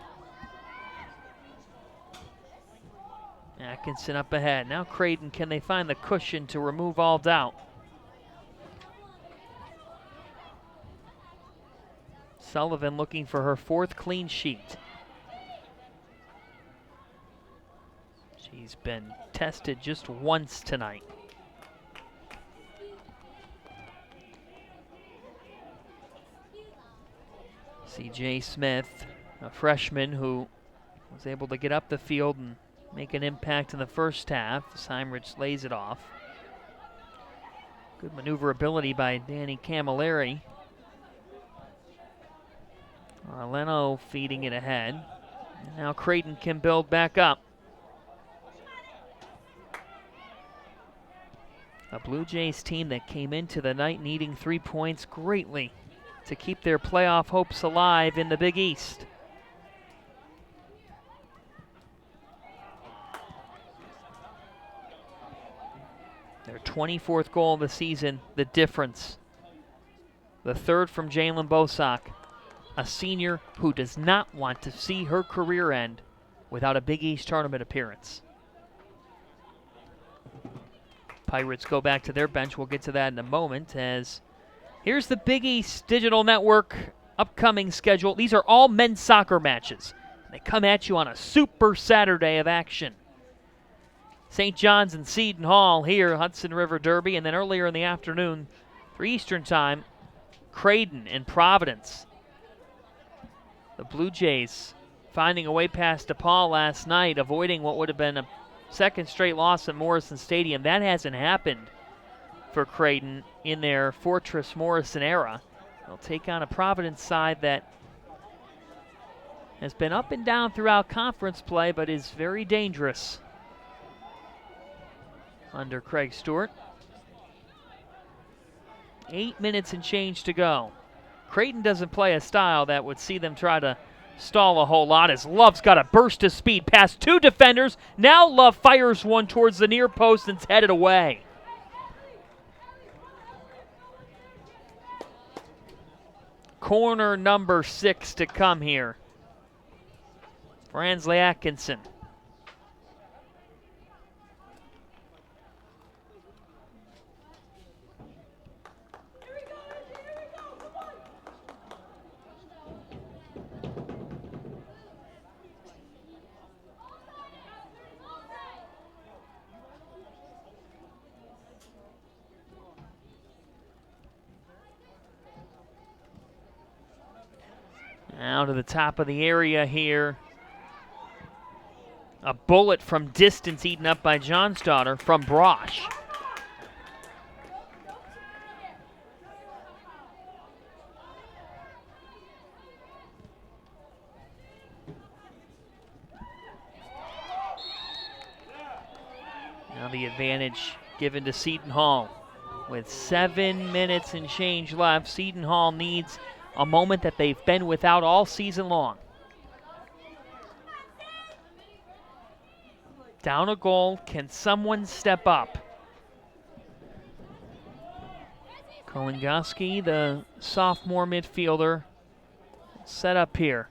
Atkinson up ahead. Now Creighton, can they find the cushion to remove all doubt? Sullivan looking for her 4th clean sheet. She's been tested just once tonight. C.J. Smith, a freshman who was able to get up the field and make an impact in the first half. Heinrich lays it off. Good maneuverability by Danny Camilleri. Arleno feeding it ahead. And now Creighton can build back up. A Blue Jays team that came into the night needing 3 points greatly to keep their playoff hopes alive in the Big East. Their 24th goal of the season, the difference. The 3rd from Jalen Bosak, a senior who does not want to see her career end without a Big East tournament appearance. Pirates go back to their bench. We'll get to that in a moment, as here's the Big East Digital Network upcoming schedule. These are all men's soccer matches. They come at you on a super Saturday of action. St. John's and Seton Hall here, Hudson River Derby, and then earlier in the afternoon, 3 Eastern Time, Creighton and Providence. The Blue Jays finding a way past DePaul last night, avoiding what would have been a second straight loss at Morrison Stadium. That hasn't happened for Creighton in their Fortress Morrison era. They'll take on a Providence side that has been up and down throughout conference play, but is very dangerous under Craig Stewart. 8 minutes and change to go. Creighton doesn't play a style that would see them try to stall a whole lot, as Love's got a burst of speed past 2 defenders. Now Love fires one towards the near post and it's headed away. Corner number 6 to come here. Fransley Atkinson. Now to the top of the area here. A bullet from distance eaten up by Johnsdaughter from Brosh. Now the advantage given to Seton Hall. With 7 minutes and change left, Seton Hall needs a moment that they've been without all season long. Down a goal, can someone step up? Kolingoski, the sophomore midfielder, set up here.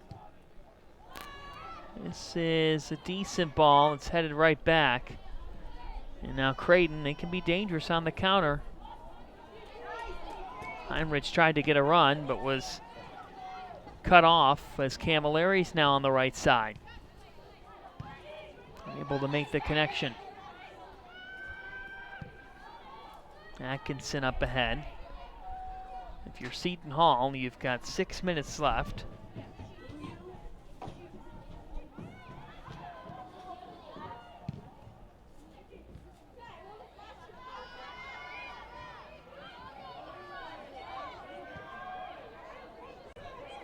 This is a decent ball. It's headed right back. And now Creighton, they can be dangerous on the counter. Heinrich tried to get a run, but was cut off as Camilleri's now on the right side. Able to make the connection. Atkinson up ahead. If you're Seton Hall, you've got 6 minutes left.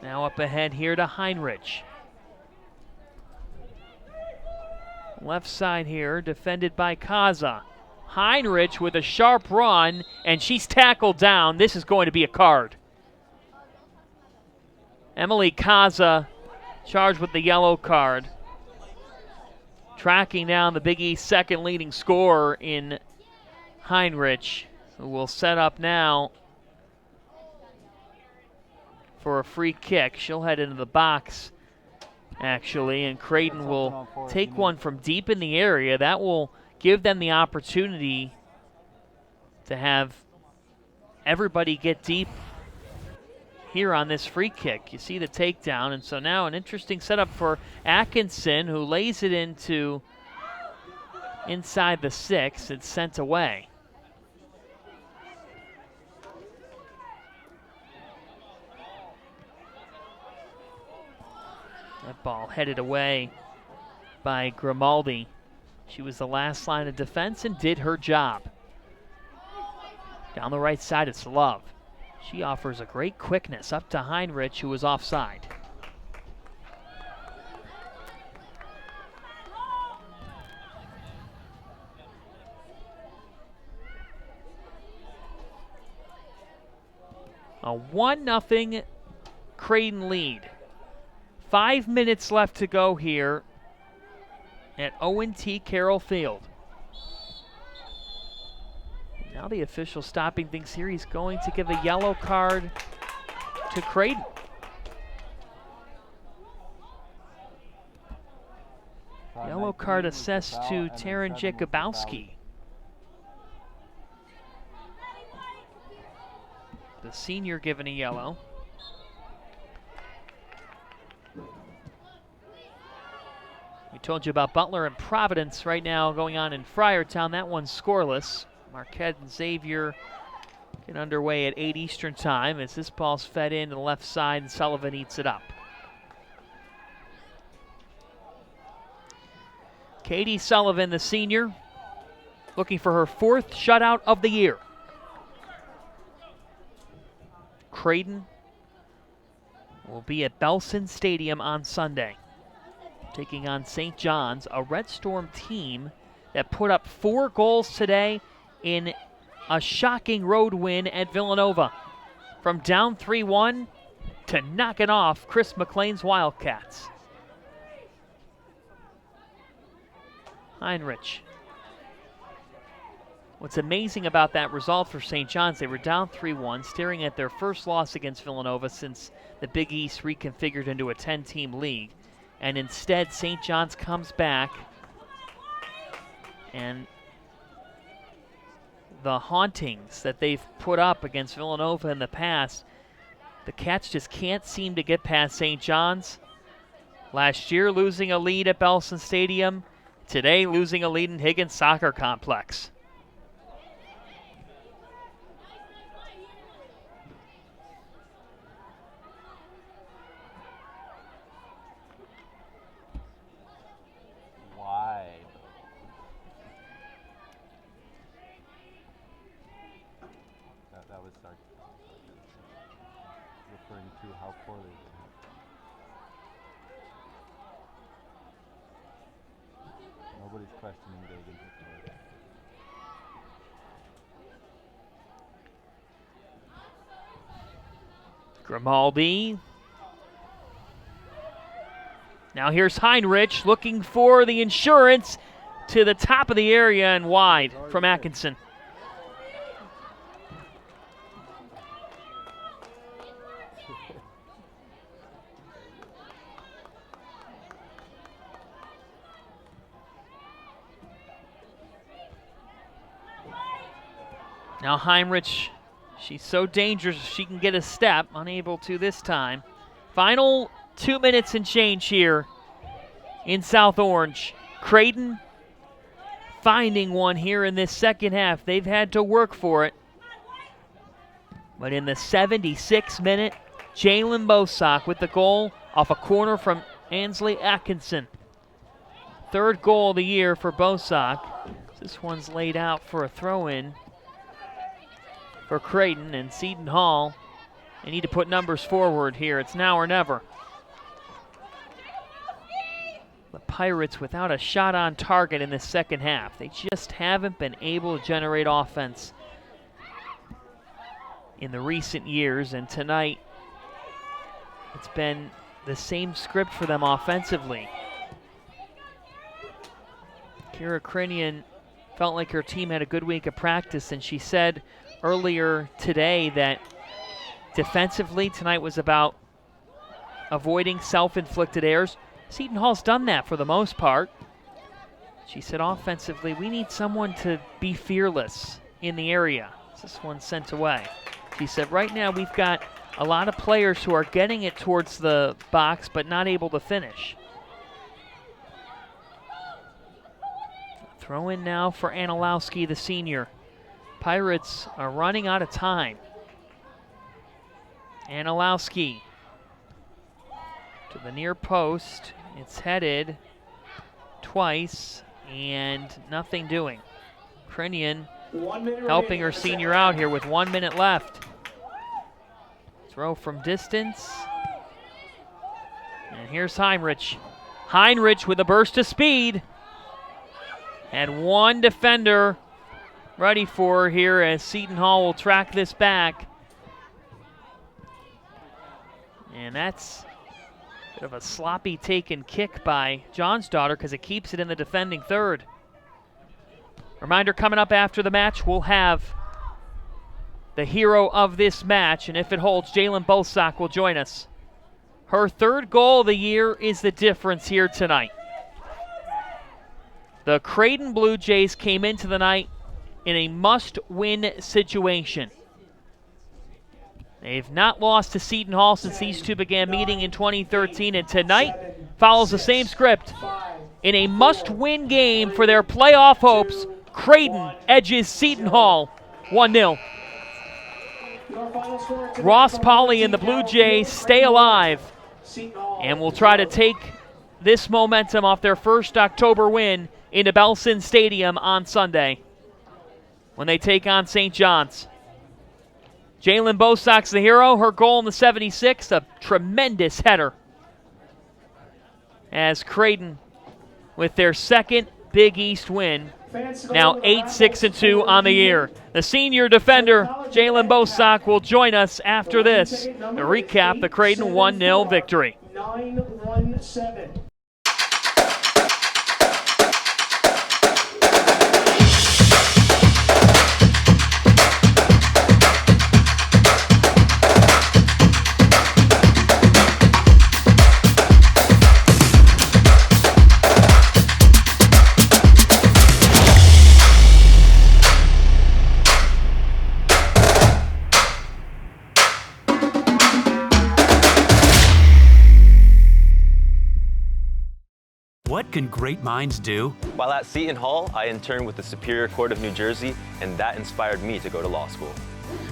Now up ahead here to Heinrich. Left side here, defended by Kaza. Heinrich with a sharp run, and she's tackled down. This is going to be a card. Emily Kaza charged with the yellow card. Tracking down the Big East second leading scorer in Heinrich, who will set up now for a free kick. She'll head into the box, actually, and Creighton will take one from deep in the area. That will give them the opportunity to have everybody get deep here on this free kick. You see the takedown, and so now an interesting setup for Atkinson, who lays it into inside the 6. It's sent away. That ball headed away by Grimaldi. She was the last line of defense and did her job. Down the right side, it's Love. She offers a great quickness up to Heinrich, who was offside. A 1-0 Creighton lead. 5 minutes left to go here at O&T Carroll Field. Now the official stopping things here. He's going to give a yellow card to Creighton. Yellow card assessed to Taryn Jakubowski. The senior given a yellow. We told you about Butler and Providence right now going on in Friartown. That one's scoreless. Marquette and Xavier get underway at 8 Eastern time as this ball's fed in to the left side and Sullivan eats it up. Katie Sullivan, the senior, looking for her 4th shutout of the year. Creighton will be at Belson Stadium on Sunday, taking on St. John's, a Red Storm team that put up 4 goals today in a shocking road win at Villanova. From down 3-1 to knocking off Chris McLean's Wildcats. Heinrich. What's amazing about that result for St. John's, they were down 3-1, staring at their first loss against Villanova since the Big East reconfigured into a 10-team league. And instead, St. John's comes back, and the hauntings that they've put up against Villanova in the past, the Cats just can't seem to get past St. John's. Last year, losing a lead at Belson Stadium. Today, losing a lead in Higgins Soccer Complex. That was referring to how poorly. Nobody's questioning Dagan's authority. Grimaldi. Now here's Heinrich looking for the insurance to the top of the area and wide from Atkinson. Now Heinrich, she's so dangerous she can get a step, unable to this time. Final 2 minutes and change here in South Orange. Creighton finding one here in this second half. They've had to work for it. But in the 76th minute, Jalen Bosak with the goal off a corner from Ansley Atkinson. Third goal of the year for Bosak. This one's laid out for a throw-in for Creighton, and Seton Hall, they need to put numbers forward here. It's now or never. The Pirates without a shot on target in the second half. They just haven't been able to generate offense in the recent years, and tonight it's been the same script for them offensively. Kira Krinian felt like her team had a good week of practice, and she said earlier today that defensively tonight was about avoiding self-inflicted errors. Seton Hall's done that for the most part. She said offensively, we need someone to be fearless in the area. This one's sent away. She said right now we've got a lot of players who are getting it towards the box but not able to finish. Throw in now for Anilowski, the senior. Pirates are running out of time. Anilowski to the near post. It's headed twice and nothing doing. Krinian helping her senior out here with 1 minute left. Throw from distance. And here's Heinrich. Heinrich with a burst of speed. And one defender ready for her here as Seton Hall will track this back. And that's a bit of a sloppy taken kick by Johnsdaughter because it keeps it in the defending third. Reminder, coming up after the match, we'll have the hero of this match, and if it holds, Jalen Bosak will join us. Her third goal of the year is the difference here tonight. The Creighton Blue Jays came into the night in a must-win situation. They've not lost to Seton Hall since these two began meeting in 2013, and tonight follows the same script. In a must-win game for their playoff hopes, Creighton edges Seton Hall 1-0. Ross Pauley and the Blue Jays stay alive and will try to take this momentum off their first October win into Belson Stadium on Sunday when they take on St. John's. Jalen Bosak's the hero. Her goal in the 76th, a tremendous header. As Creighton, with their second Big East win, now 8-6-2 on the year. The senior defender, Jalen Bosak, will join us after this to recap the Creighton 1-0 victory. 9-1-7. What can great minds do? While at Seton Hall, I interned with the Superior Court of New Jersey, and that inspired me to go to law school.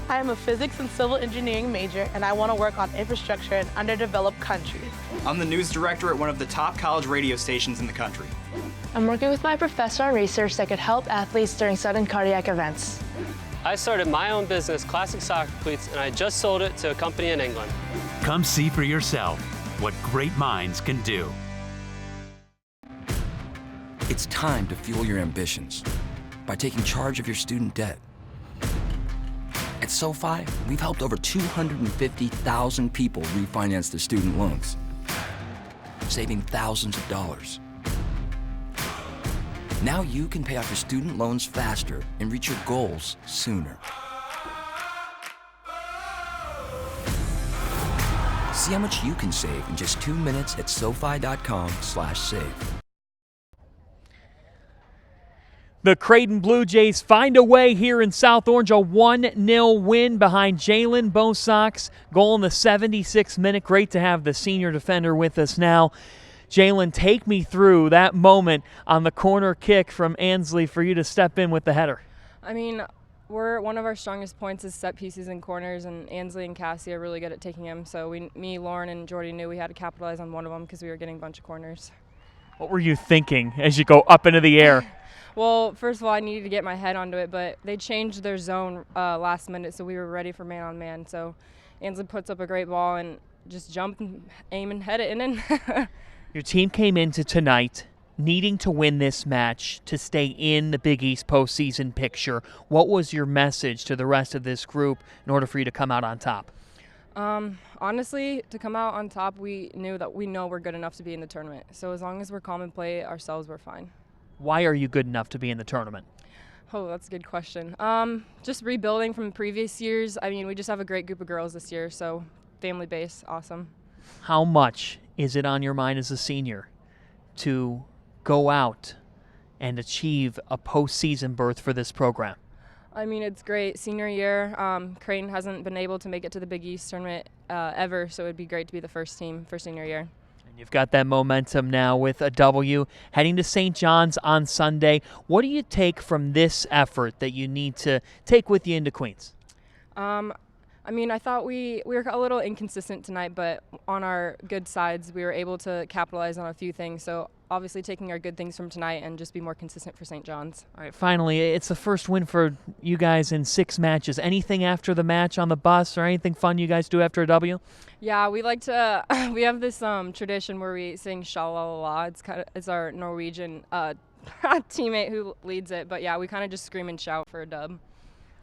I am a physics and civil engineering major, and I want to work on infrastructure in underdeveloped countries. I'm the news director at one of the top college radio stations in the country. I'm working with my professor on research that could help athletes during sudden cardiac events. I started my own business, Classic Soccer Cleats, and I just sold it to a company in England. Come see for yourself what great minds can do. It's time to fuel your ambitions by taking charge of your student debt. At SoFi, we've helped over 250,000 people refinance their student loans, saving thousands of dollars. Now you can pay off your student loans faster and reach your goals sooner. See how much you can save in just 2 minutes at SoFi.com/save. The Creighton Blue Jays find a way here in South Orange, a 1-0 win behind Jalen Bosock's goal in the 76th minute. Great to have the senior defender with us now. Jalen, take me through that moment on the corner kick from Ansley for you to step in with the header. I mean, one of our strongest points is set pieces and corners, and Ansley and Cassie are really good at taking them. So me, Lauren, and Jordy knew we had to capitalize on one of them because we were getting a bunch of corners. What were you thinking as you go up into the air? Well, first of all, I needed to get my head onto it, but they changed their zone last minute, so we were ready for man-on-man. So Ansley puts up a great ball and just jump and aim and head it in. Your team came into tonight needing to win this match to stay in the Big East postseason picture. What was your message to the rest of this group in order for you to come out on top? Honestly, to come out on top, we know we're good enough to be in the tournament. So as long as we're calm and play ourselves, we're fine. Why are you good enough to be in the tournament? Oh, that's a good question. Just rebuilding from previous years. I mean, we just have a great group of girls this year, so family base, awesome. How much is it on your mind as a senior to go out and achieve a postseason berth for this program? I mean, it's great. Senior year, Creighton hasn't been able to make it to the Big East tournament ever, so it'd be great to be the first team for senior year. You've got that momentum now with a W, heading to St. John's on Sunday. What do you take from this effort that you need to take with you into Queens? I mean, I thought we were a little inconsistent tonight, but on our good sides, we were able to capitalize on a few things. So obviously taking our good things from tonight and just be more consistent for St. John's. All right, finally, it's the first win for you guys in 6 matches. Anything after the match on the bus or anything fun you guys do after a W? Yeah, we like to. We have this tradition where we sing "Sha-la-la-la." It's our Norwegian teammate who leads it. But yeah, we kind of just scream and shout for a dub.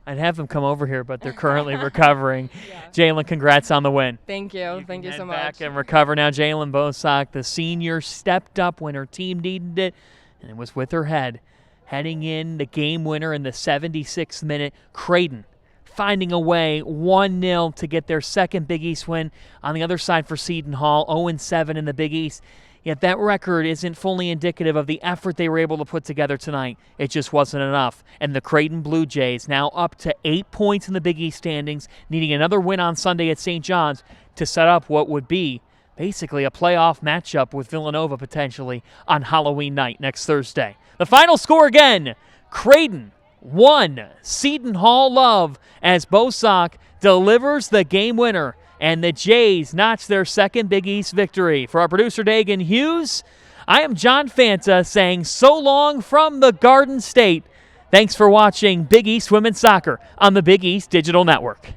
I'd have them come over here, but they're currently recovering. Yeah. Jalen, congrats on the win. Thank you. Thank you so much. Back and recover now. Jalen Bosock, the senior, stepped up when her team needed it, and it was with her head. Heading in the game winner in the 76th minute, Creighton finding a way 1-0 to get their second Big East win. On the other side for Seton Hall, 0-7 in the Big East. Yet that record isn't fully indicative of the effort they were able to put together tonight. It just wasn't enough. And the Creighton Blue Jays now up to 8 points in the Big East standings, needing another win on Sunday at St. John's to set up what would be basically a playoff matchup with Villanova potentially on Halloween night next Thursday. The final score again, Creighton 1, Seton Hall love, as Bosock delivers the game winner. And the Jays notch their second Big East victory. For our producer, Dagan Hughes, I am John Fanta saying so long from the Garden State. Thanks for watching Big East Women's Soccer on the Big East Digital Network.